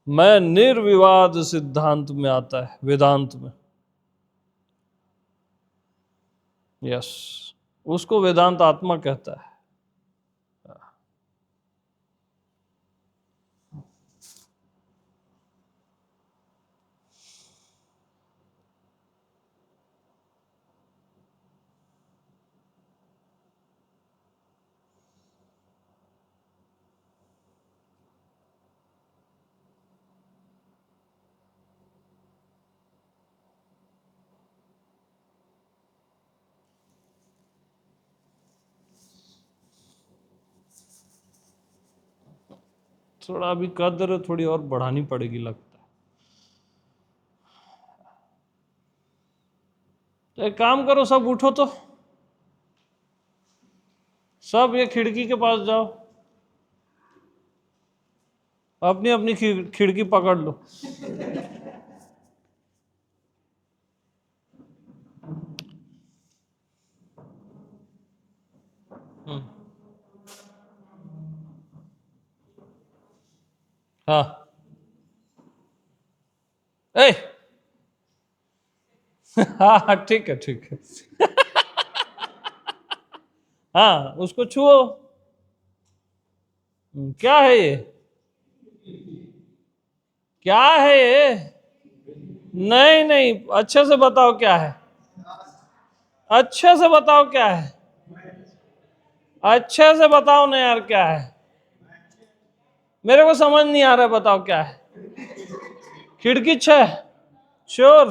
मैं निर्विवाद सिद्धांत में आता है, वेदांत में। यस, उसको वेदांत आत्मा कहता है। थोड़ा अभी कद्र थोड़ी और बढ़ानी पड़ेगी लगता है। तो एक काम करो, सब उठो तो, सब ये खिड़की के पास जाओ, अपनी अपनी खिड़की पकड़ लो। हाँ, ए, हाँ हाँ ठीक है ठीक है। हाँ उसको छुओ। क्या है ये, क्या है ये? नहीं नहीं, अच्छे से बताओ क्या है, अच्छे से बताओ क्या है, अच्छे से बताओ ना यार क्या है, मेरे को समझ नहीं आ रहा है, बताओ क्या है। खिड़की 6, श्योर?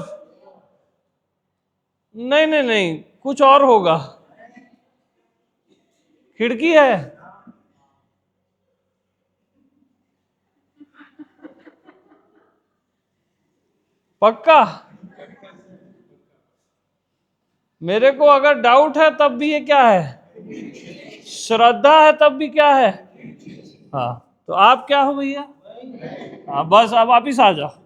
नहीं नहीं नहीं, कुछ और होगा। खिड़की है, पक्का? मेरे को अगर डाउट है तब भी ये क्या है, श्रद्धा है तब भी क्या है। हाँ तो आप क्या हो भैया? हाँ बस अब वापिस आ जाओ।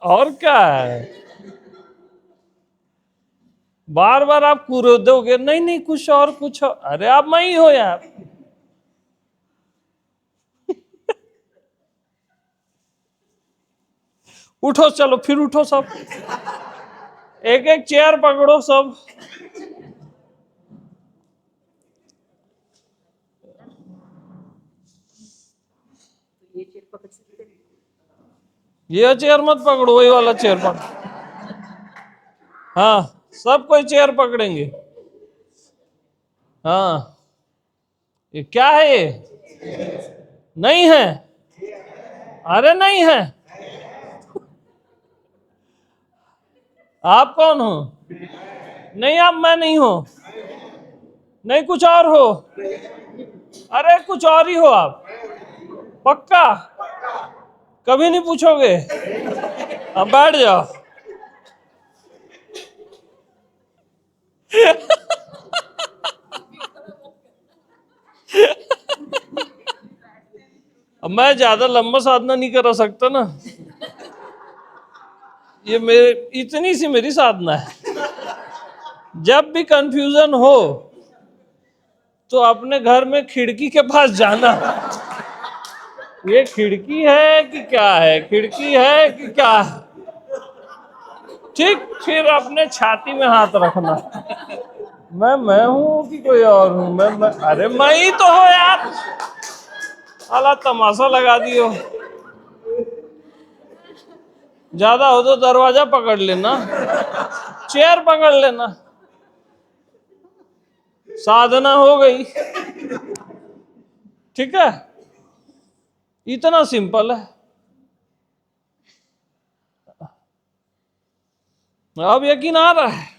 और क्या है, बार बार आप कूदोगे, नहीं नहीं कुछ और कुछ और। अरे आप मैं ही हो यार। उठो चलो फिर उठो सब, एक एक चेयर पकड़ो सब। ये चेयर मत पकड़ो, वही वाला चेयर पकड़ो। हाँ सब कोई चेयर पकड़ेंगे। हाँ, ये क्या है ये? नहीं है। अरे नहीं है। आप कौन हो? नहीं, आप मैं नहीं हो। नहीं, कुछ और हो। अरे कुछ और ही हो आप। पक्का? कभी नहीं पूछोगे? अब बैठ जाओ। अब मैं ज्यादा लंबा साधना नहीं करा सकता ना, ये मेरे इतनी सी मेरी साधना है। जब भी कंफ्यूजन हो तो अपने घर में खिड़की के पास जाना, ये खिड़की है कि क्या है, खिड़की है कि क्या है, ठीक, फिर अपने छाती में हाथ रखना। मैं हूं कि कोई और हूं? मैं अरे मैं ही तो हो यार। अला तमाशा लगा दियो। ज्यादा हो तो दरवाजा पकड़ लेना, चेयर पकड़ लेना। साधना हो गई। ठीक है, इतना सिंपल है। अब यकीन आ रहा है?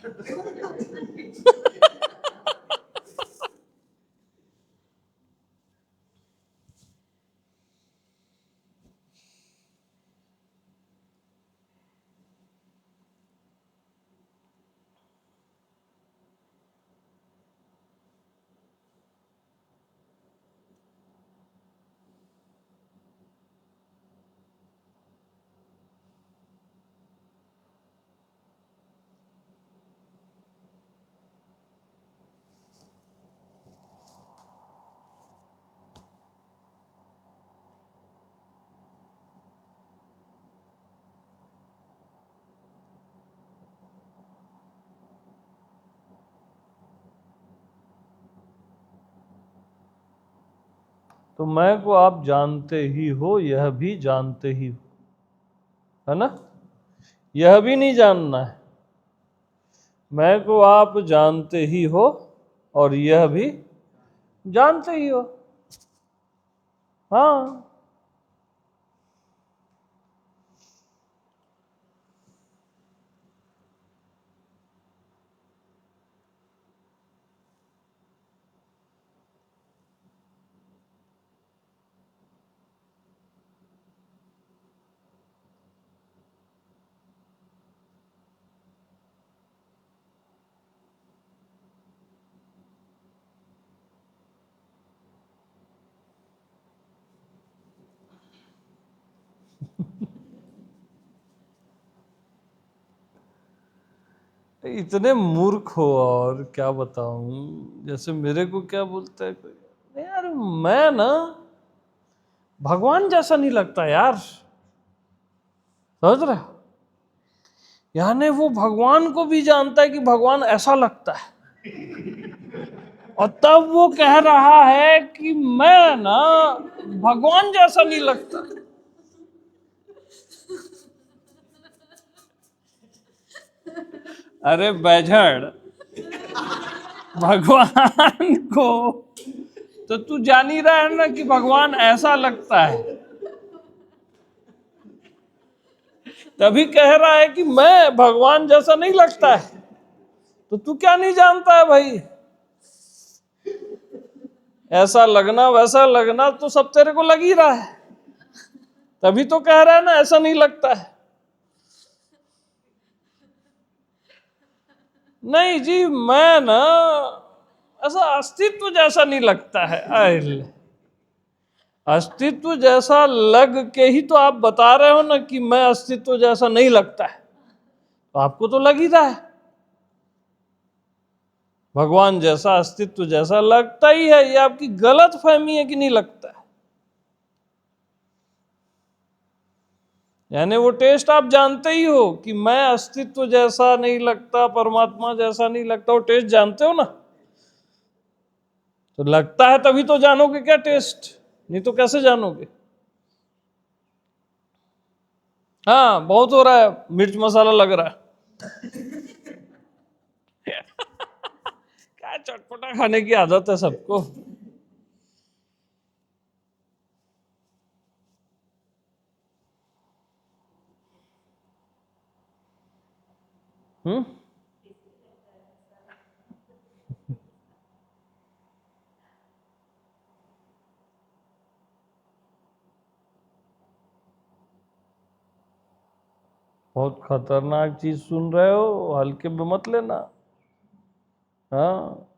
तो मैं को आप जानते ही हो, यह भी जानते ही हो, है ना? यह भी नहीं जानना है। मैं को आप जानते ही हो और यह भी जानते ही हो। हाँ, इतने मूर्ख हो और क्या बताऊं। जैसे मेरे को क्या बोलता है कोई, नहीं यार मैं ना भगवान जैसा नहीं लगता यार, समझ रहे हो? यानी वो भगवान को भी जानता है कि भगवान ऐसा लगता है, और तब वो कह रहा है कि मैं ना भगवान जैसा नहीं लगता। अरे बैझड़, भगवान को तो तू जान ही रहा है ना कि भगवान ऐसा लगता है, तभी कह रहा है कि मैं भगवान जैसा नहीं लगता है। तो तू क्या नहीं जानता है भाई? ऐसा लगना वैसा लगना तो सब तेरे को लग ही रहा है, तभी तो कह रहा है ना ऐसा नहीं लगता है। नहीं जी, मैं ना ऐसा अस्तित्व जैसा नहीं लगता है। अरे अस्तित्व जैसा लग के ही तो आप बता रहे हो ना कि मैं अस्तित्व जैसा नहीं लगता है, तो आपको तो लग ही रहा है भगवान जैसा अस्तित्व जैसा लगता ही है। ये आपकी गलत फहमी है कि नहीं लगता है। यानी वो टेस्ट आप जानते ही हो कि मैं अस्तित्व जैसा नहीं लगता, परमात्मा जैसा नहीं लगता, वो टेस्ट जानते हो ना। तो लगता है तभी तो जानोगे क्या टेस्ट, नहीं तो कैसे जानोगे? हाँ, बहुत हो रहा है, मिर्च मसाला लग रहा है। क्या चटपटा खाने की आदत है सबको। हम्म। बहुत खतरनाक चीज सुन रहे हो, हल्के में मत लेना। हाँ।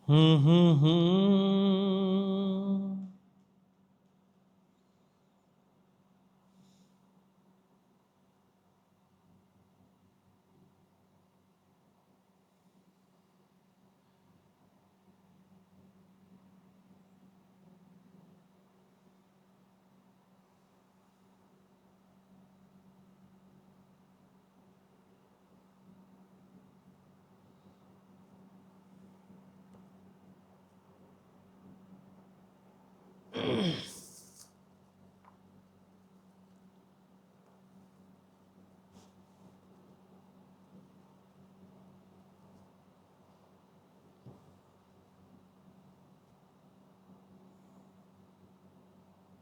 हम्म।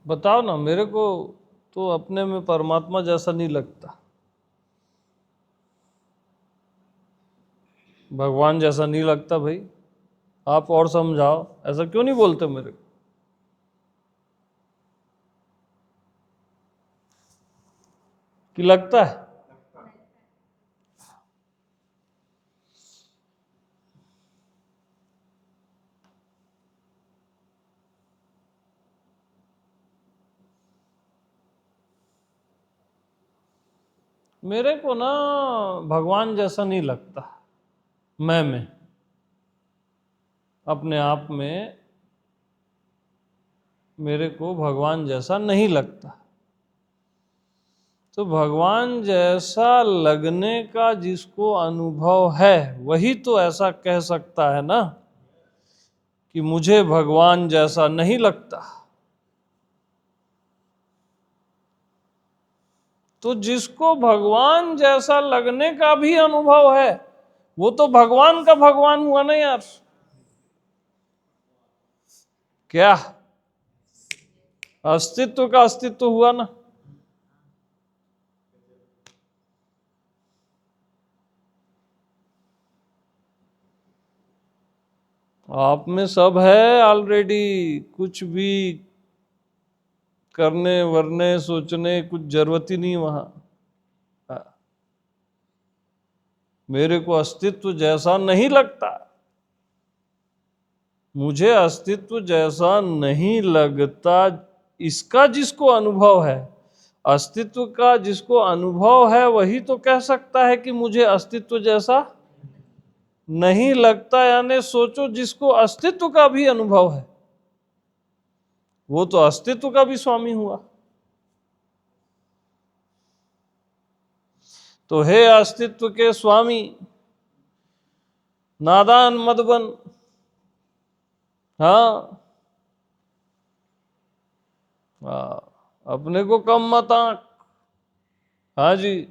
बताओ ना, मेरे को तो अपने में परमात्मा जैसा नहीं लगता, भगवान जैसा नहीं लगता भाई। आप और समझाओ, ऐसा क्यों नहीं बोलते मेरे को? कि लगता है? मेरे को ना भगवान जैसा नहीं लगता। मैं में, अपने आप में मेरे को भगवान जैसा नहीं लगता। तो भगवान जैसा लगने का जिसको अनुभव है वही तो ऐसा कह सकता है ना कि मुझे भगवान जैसा नहीं लगता। तो जिसको भगवान जैसा लगने का भी अनुभव है वो तो भगवान का भगवान हुआ ना यार। क्या अस्तित्व का अस्तित्व हुआ ना। आप में सब है ऑलरेडी, कुछ भी करने वरने सोचने कुछ जरूरत ही नहीं वहां। मेरे को अस्तित्व जैसा नहीं लगता, मुझे अस्तित्व जैसा नहीं लगता। इसका जिसको अनुभव है, अस्तित्व का जिसको अनुभव है वही तो कह सकता है कि मुझे अस्तित्व जैसा नहीं लगता। यानी सोचो, जिसको अस्तित्व का भी अनुभव है वो तो अस्तित्व का भी स्वामी हुआ। तो हे अस्तित्व के स्वामी, नादान मत बन। हाँ, अपने को कम मत आंक। हाँ जी।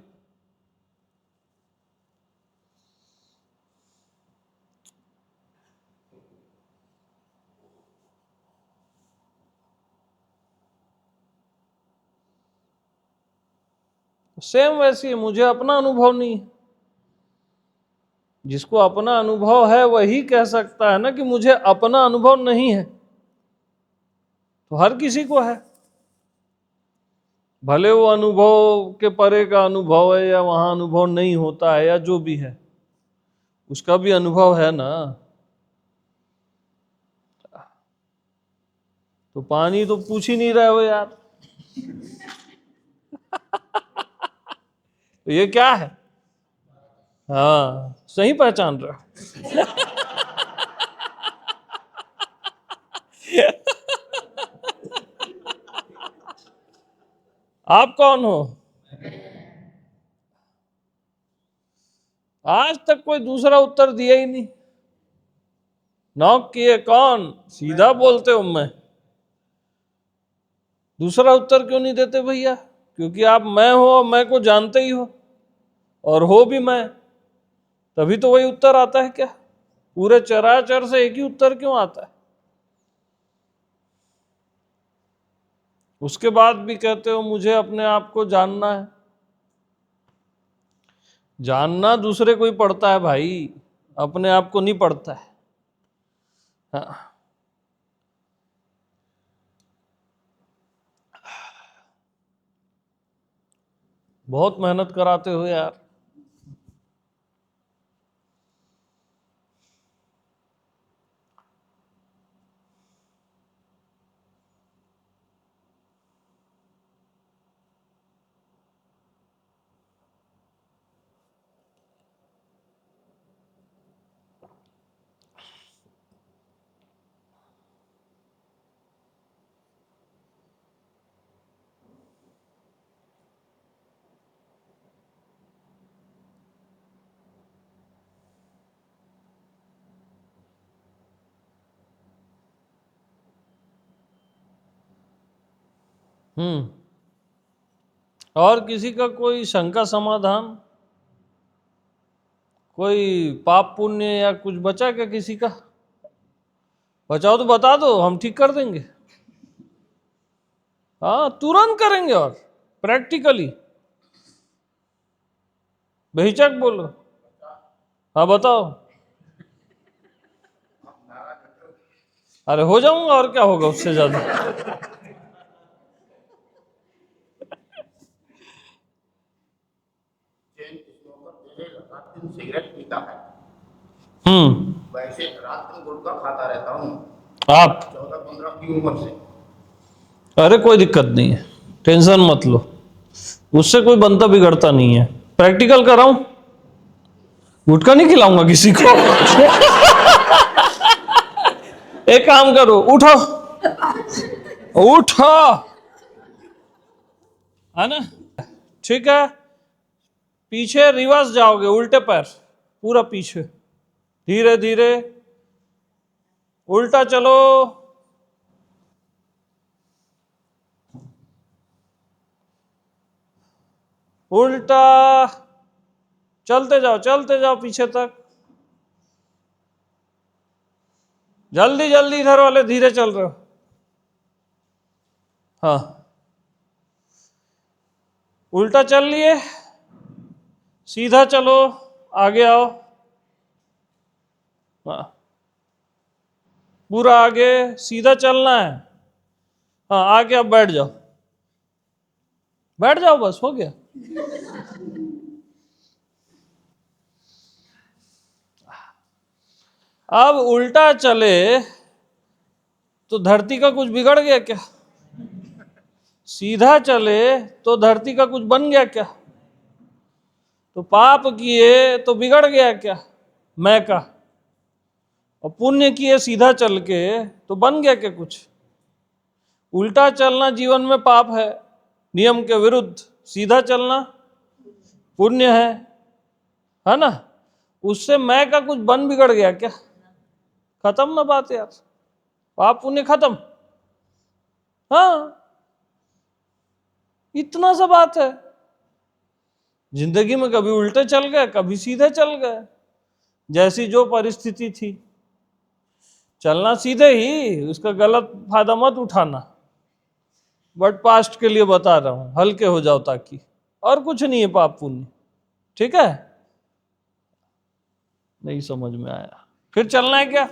सेम वैसी है, मुझे अपना अनुभव नहीं है। जिसको अपना अनुभव है वही कह सकता है ना कि मुझे अपना अनुभव नहीं है। तो हर किसी को है, भले वो अनुभव के परे का अनुभव है या वहां अनुभव नहीं होता है या जो भी है, उसका भी अनुभव है ना। तो पानी तो पूछ ही नहीं रहे हो यार। तो ये क्या है? हाँ, सही पहचान रहे हो। आप कौन हो? आज तक कोई दूसरा उत्तर दिया ही नहीं। नॉक किए कौन? सीधा बोलते हो मैं। दूसरा उत्तर क्यों नहीं देते भैया? क्योंकि आप मैं हो और मैं को जानते ही हो और हो भी मैं, तभी तो वही उत्तर आता है क्या? पूरे चराचर से एक ही उत्तर क्यों आता है? उसके बाद भी कहते हो मुझे अपने आप को जानना है। जानना दूसरे को ही पड़ता है भाई, अपने आप को नहीं पड़ता है। हाँ। बहुत मेहनत कराते हो यार। हम्म। और किसी का कोई शंका समाधान, कोई पाप पुण्य या कुछ बचा क्या किसी का? बचाओ तो बता दो, हम ठीक कर देंगे। हाँ तुरंत करेंगे और प्रैक्टिकली। बेहिचक बोलो। हाँ बताओ। अरे हो जाऊंगा, और क्या होगा उससे ज्यादा। चेन स्मोकर जैसे रात दिन सिगरेट पीता है, वैसे रात दिन गुटखा खाता रहता हूँ आप? 14-15 की उम्र से। अरे कोई दिक्कत नहीं है, टेंशन मत लो, उससे कोई बनता बिगड़ता नहीं है। प्रैक्टिकल कर रहा हूं, गुटखा नहीं खिलाऊंगा किसी को। एक काम करो, उठो उठो, है ना? ठीक है, पीछे रिवर्स जाओगे, उल्टे पैर, पूरा पीछे, धीरे धीरे उल्टा चलो। उल्टा चलते जाओ पीछे तक। जल्दी जल्दी, इधर वाले धीरे चल रहे हो। हाँ, उल्टा चल लिए, सीधा चलो, आगे आओ। हाँ, पूरा आगे सीधा चलना है। हाँ आगे, अब बैठ जाओ, बैठ जाओ, बस हो गया। अब उल्टा चले तो धरती का कुछ बिगड़ गया क्या? सीधा चले तो धरती का कुछ बन गया क्या? तो पाप किए तो बिगड़ गया क्या मैं का? और पुण्य किए सीधा चल के तो बन गया क्या कुछ? उल्टा चलना जीवन में पाप है, नियम के विरुद्ध। सीधा चलना पुण्य है ना? उससे मैं का कुछ बन बिगड़ गया क्या? खत्म ना बात यार, पाप पुण्य खत्म। हाँ, इतना सा बात है। जिंदगी में कभी उल्टे चल गए, कभी सीधे चल गए, जैसी जो परिस्थिति थी। चलना सीधे ही, उसका गलत फायदा मत उठाना। बट पास्ट के लिए बता रहा हूं, हल्के हो जाओ ताकि। और कुछ नहीं है पाप पुण्य, ठीक है? नहीं समझ में आया, फिर चलना है क्या?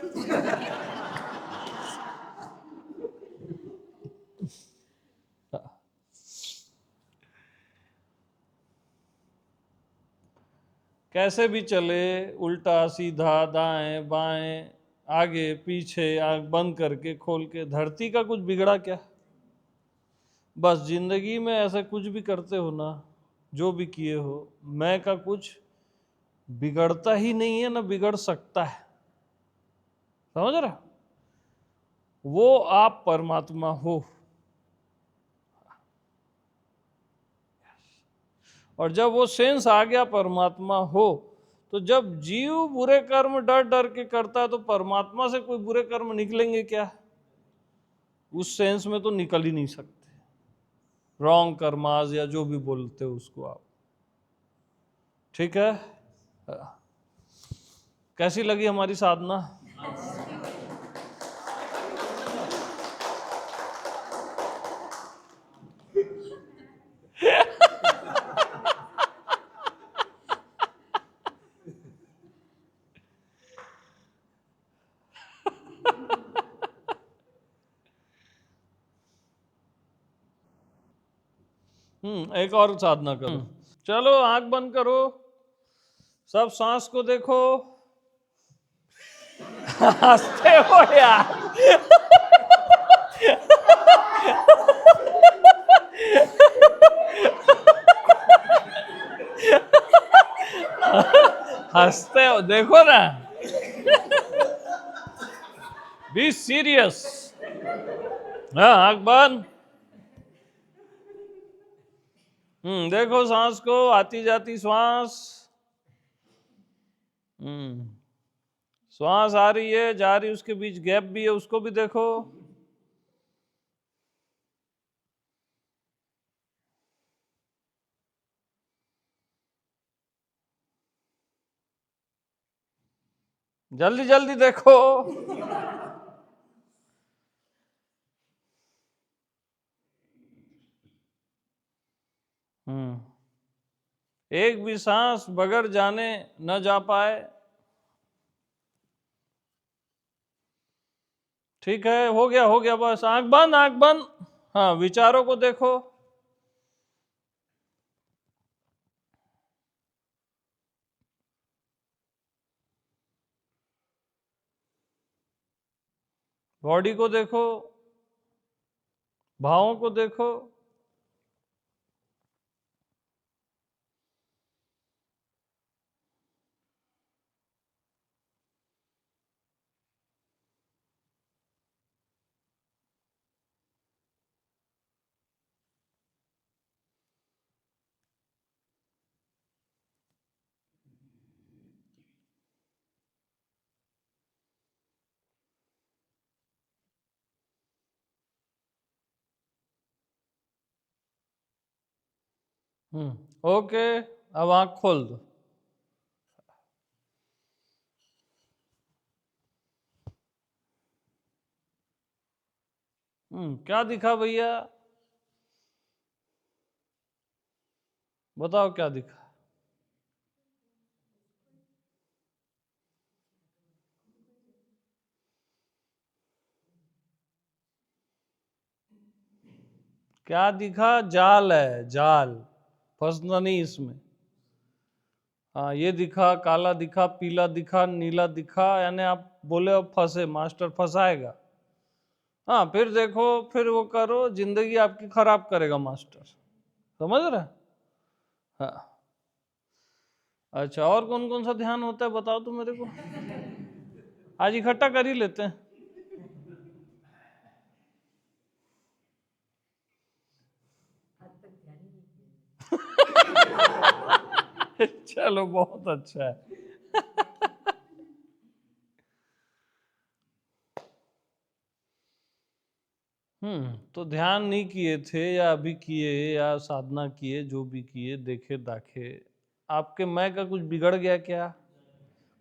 कैसे भी चले, उल्टा सीधा, दाएं बाएं, आगे पीछे, आंख बंद करके खोल के, धरती का कुछ बिगड़ा क्या? बस जिंदगी में ऐसा कुछ भी करते हो ना, जो भी किए हो, मैं का कुछ बिगड़ता ही नहीं है, ना बिगड़ सकता है। समझ रहे? वो आप परमात्मा हो। और जब वो सेंस आ गया परमात्मा हो, तो जब जीव बुरे कर्म डर डर के करता है, तो परमात्मा से कोई बुरे कर्म निकलेंगे क्या? उस सेंस में तो निकल ही नहीं सकते। रॉन्ग कर्माज या जो भी बोलते हो उसको आप, ठीक है। कैसी लगी हमारी साधना? एक और साधना करो। चलो आंख बंद करो, सब सांस को देखो। हंसते हो यार। हंसते हो, देखो ना। Be serious. हाँ, आंख बंद। देखो सांस को, आती जाती श्वास। श्वास आ रही है, जा रही, उसके बीच गैप भी है, उसको भी देखो। जल्दी जल्दी देखो। एक भी सांस बगैर जाने न जा पाए। ठीक है, हो गया बस। आंख बंद, आंख बंद। हाँ, विचारों को देखो। बॉडी को देखो, भावों को देखो। ओके, अब आंख खोल दो। क्या दिखा भैया? बताओ क्या दिखा? क्या दिखा? जाल है, जाल। फंसना नहीं इसमें। हाँ, ये दिखा, काला दिखा, पीला दिखा, नीला दिखा, यानी आप बोले अब फंसे, मास्टर फंसाएगा। हाँ, फिर देखो, फिर वो करो, जिंदगी आपकी खराब करेगा मास्टर। समझ रहे? हाँ। अच्छा, और कौन कौन सा ध्यान होता है बताओ तो मेरे को। आज इकट्ठा कर ही लेते हैं। चलो, बहुत अच्छा है। तो ध्यान नहीं किए थे, या अभी किए, या साधना किए, जो भी किए, देखे दाखे, आपके मैं का कुछ बिगड़ गया क्या?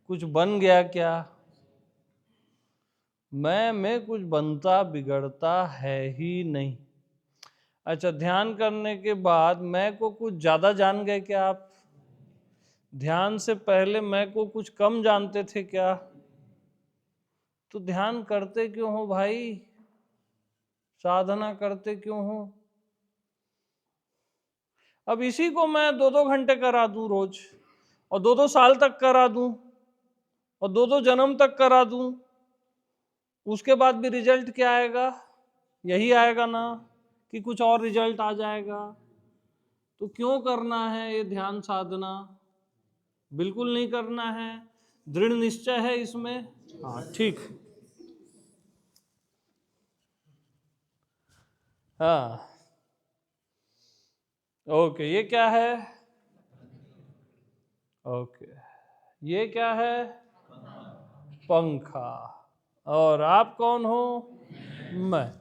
कुछ बन गया क्या? मैं में कुछ बनता बिगड़ता है ही नहीं। अच्छा, ध्यान करने के बाद मैं को कुछ ज्यादा जान गए क्या आप? ध्यान से पहले मैं को कुछ कम जानते थे क्या? तो ध्यान करते क्यों हो भाई? साधना करते क्यों हो? अब इसी को मैं 2-2 घंटे करा दूं रोज, और 2-2 साल तक करा दूं, और 2-2 जन्म तक करा दूं, उसके बाद भी रिजल्ट क्या आएगा? यही आएगा ना, कि कुछ और रिजल्ट आ जाएगा। तो क्यों करना है ये ध्यान साधना? बिल्कुल नहीं करना है। दृढ़ निश्चय है इसमें। हाँ, ठीक। हाँ, ओके, ये क्या है? ओके, ये क्या है? पंखा। और आप कौन हो? मैं।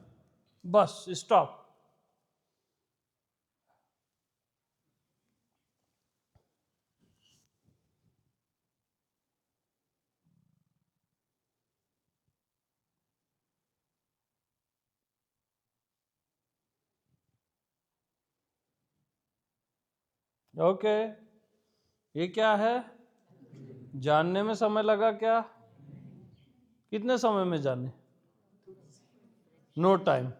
Bus stop. ओके, ये क्या है? जानने में समय लगा क्या? कितने समय में जाने? No time.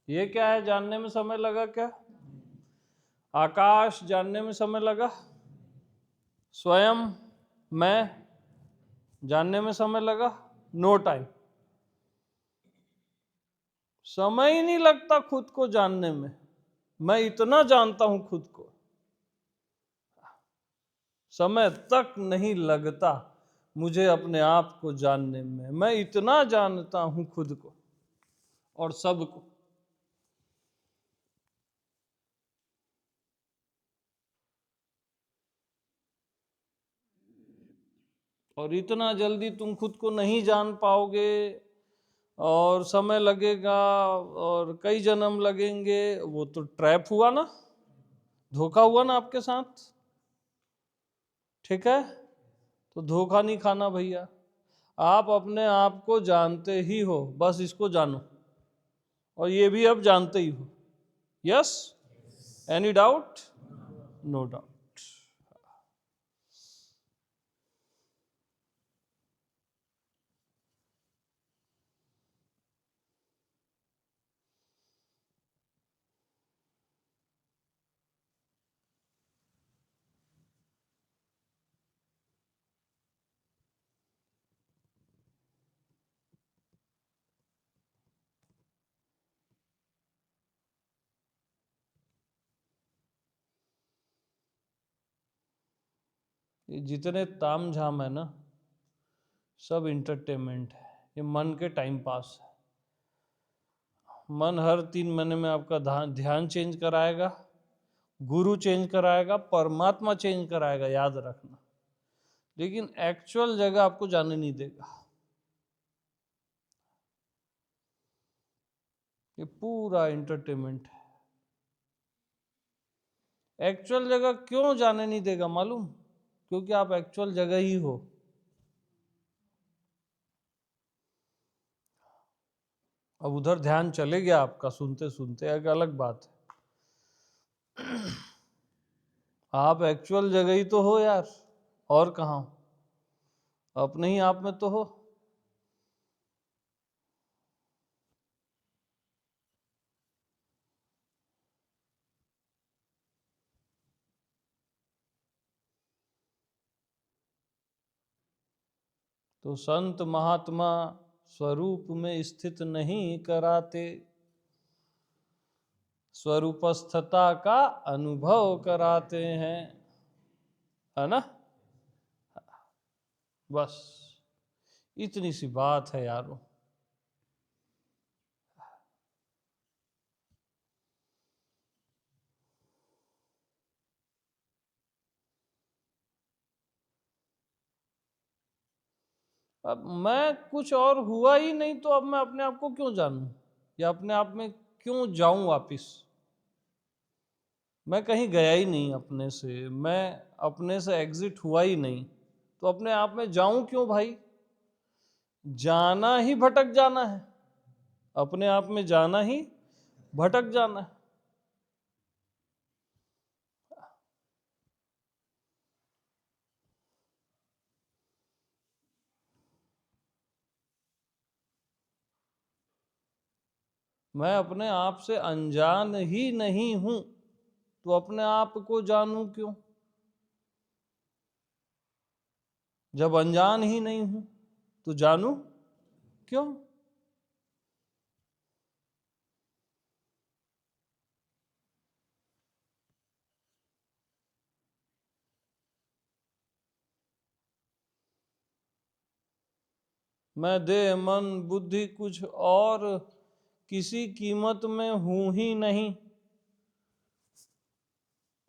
ये क्या है? जानने में समय लगा क्या? आकाश जानने में समय लगा? स्वयं मैं जानने में समय लगा? No time. समय ही नहीं लगता खुद को जानने में। मैं इतना जानता हूं खुद को, समय तक नहीं लगता मुझे अपने आप को जानने में। मैं इतना जानता हूं खुद को और सबको। और इतना जल्दी तुम खुद को नहीं जान पाओगे, और समय लगेगा, और कई जन्म लगेंगे। वो तो ट्रैप हुआ ना, धोखा हुआ ना आपके साथ। ठीक है, तो धोखा नहीं खाना भैया। आप अपने आप को जानते ही हो, बस इसको जानो। और ये भी अब जानते ही हो। Yes, any doubt? No doubt. ये जितने ताम झाम है ना, सब इंटरटेनमेंट है। ये मन के टाइम पास है। मन हर 3 महीने में आपका ध्यान चेंज कराएगा, गुरु चेंज कराएगा, परमात्मा चेंज कराएगा, याद रखना। लेकिन एक्चुअल जगह आपको जाने नहीं देगा। ये पूरा एंटरटेनमेंट है। एक्चुअल जगह क्यों जाने नहीं देगा मालूम? क्योंकि आप एक्चुअल जगह ही हो। अब उधर ध्यान चले गया आपका सुनते सुनते, एक अलग बात है। आप एक्चुअल जगह ही तो हो यार, और कहाँ हो? अपने ही आप में तो हो। तो संत महात्मा स्वरूप में स्थित नहीं कराते, स्वरूपस्थता का अनुभव कराते हैं, है ना? बस इतनी सी बात है यारों। अब मैं कुछ और हुआ ही नहीं, तो अब मैं अपने आप को क्यों जानूं, या अपने आप में क्यों जाऊं वापिस? मैं कहीं गया ही नहीं अपने से, मैं अपने से एग्जिट हुआ ही नहीं, तो अपने आप में जाऊं क्यों भाई? जाना ही भटक जाना है। अपने आप में जाना ही भटक जाना है। मैं अपने आप से अनजान ही नहीं हूं, तो अपने आप को जानूं क्यों? जब अनजान ही नहीं हूं तो जानूं क्यों? मैं देह मन बुद्धि कुछ और किसी कीमत में हूं ही नहीं।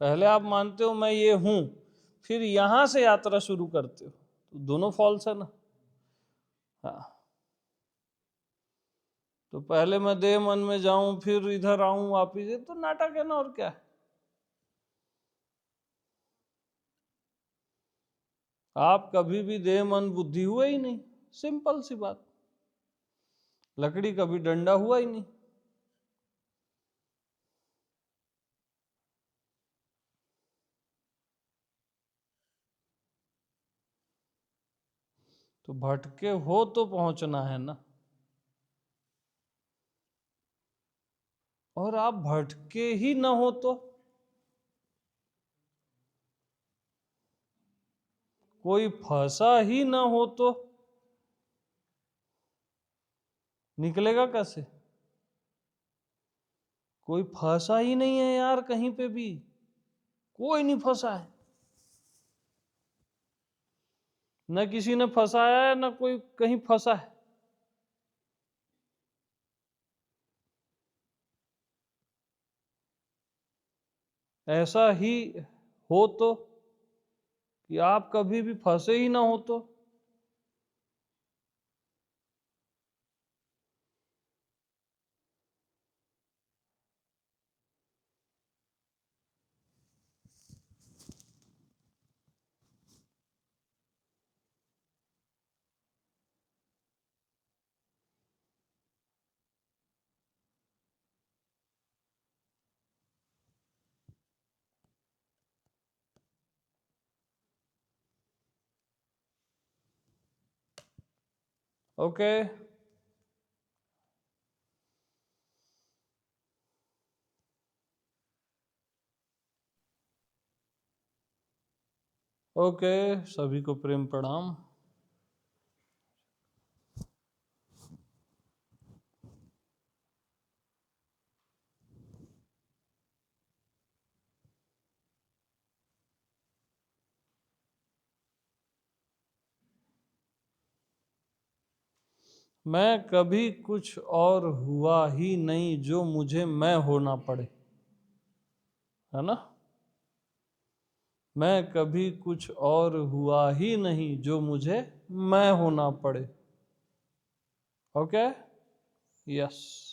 पहले आप मानते हो मैं ये हूं, फिर यहां से यात्रा शुरू करते हो, तो दोनों फॉल्स है ना। हाँ, तो पहले मैं देह मन में जाऊं, फिर इधर आऊं वापिस, ये तो नाटक है ना, और क्या है। आप कभी भी देह मन बुद्धि हुए ही नहीं, सिंपल सी बात। लकड़ी कभी डंडा हुआ ही नहीं। तो भटके हो तो पहुंचना है ना। और आप भटके ही ना हो तो, कोई फंसा ही ना हो तो निकलेगा कैसे। कोई फंसा ही नहीं है यार, कहीं पे भी कोई नहीं फंसा है। न किसी ने फंसाया है, न कोई कहीं फंसा है। ऐसा ही हो तो, कि आप कभी भी फंसे ही ना हो तो, ओके। ओके, सभी को प्रेम प्रणाम। मैं कभी कुछ और हुआ ही नहीं जो मुझे मैं होना पड़े, है ना। मैं कभी कुछ और हुआ ही नहीं जो मुझे मैं होना पड़े। Okay, yes.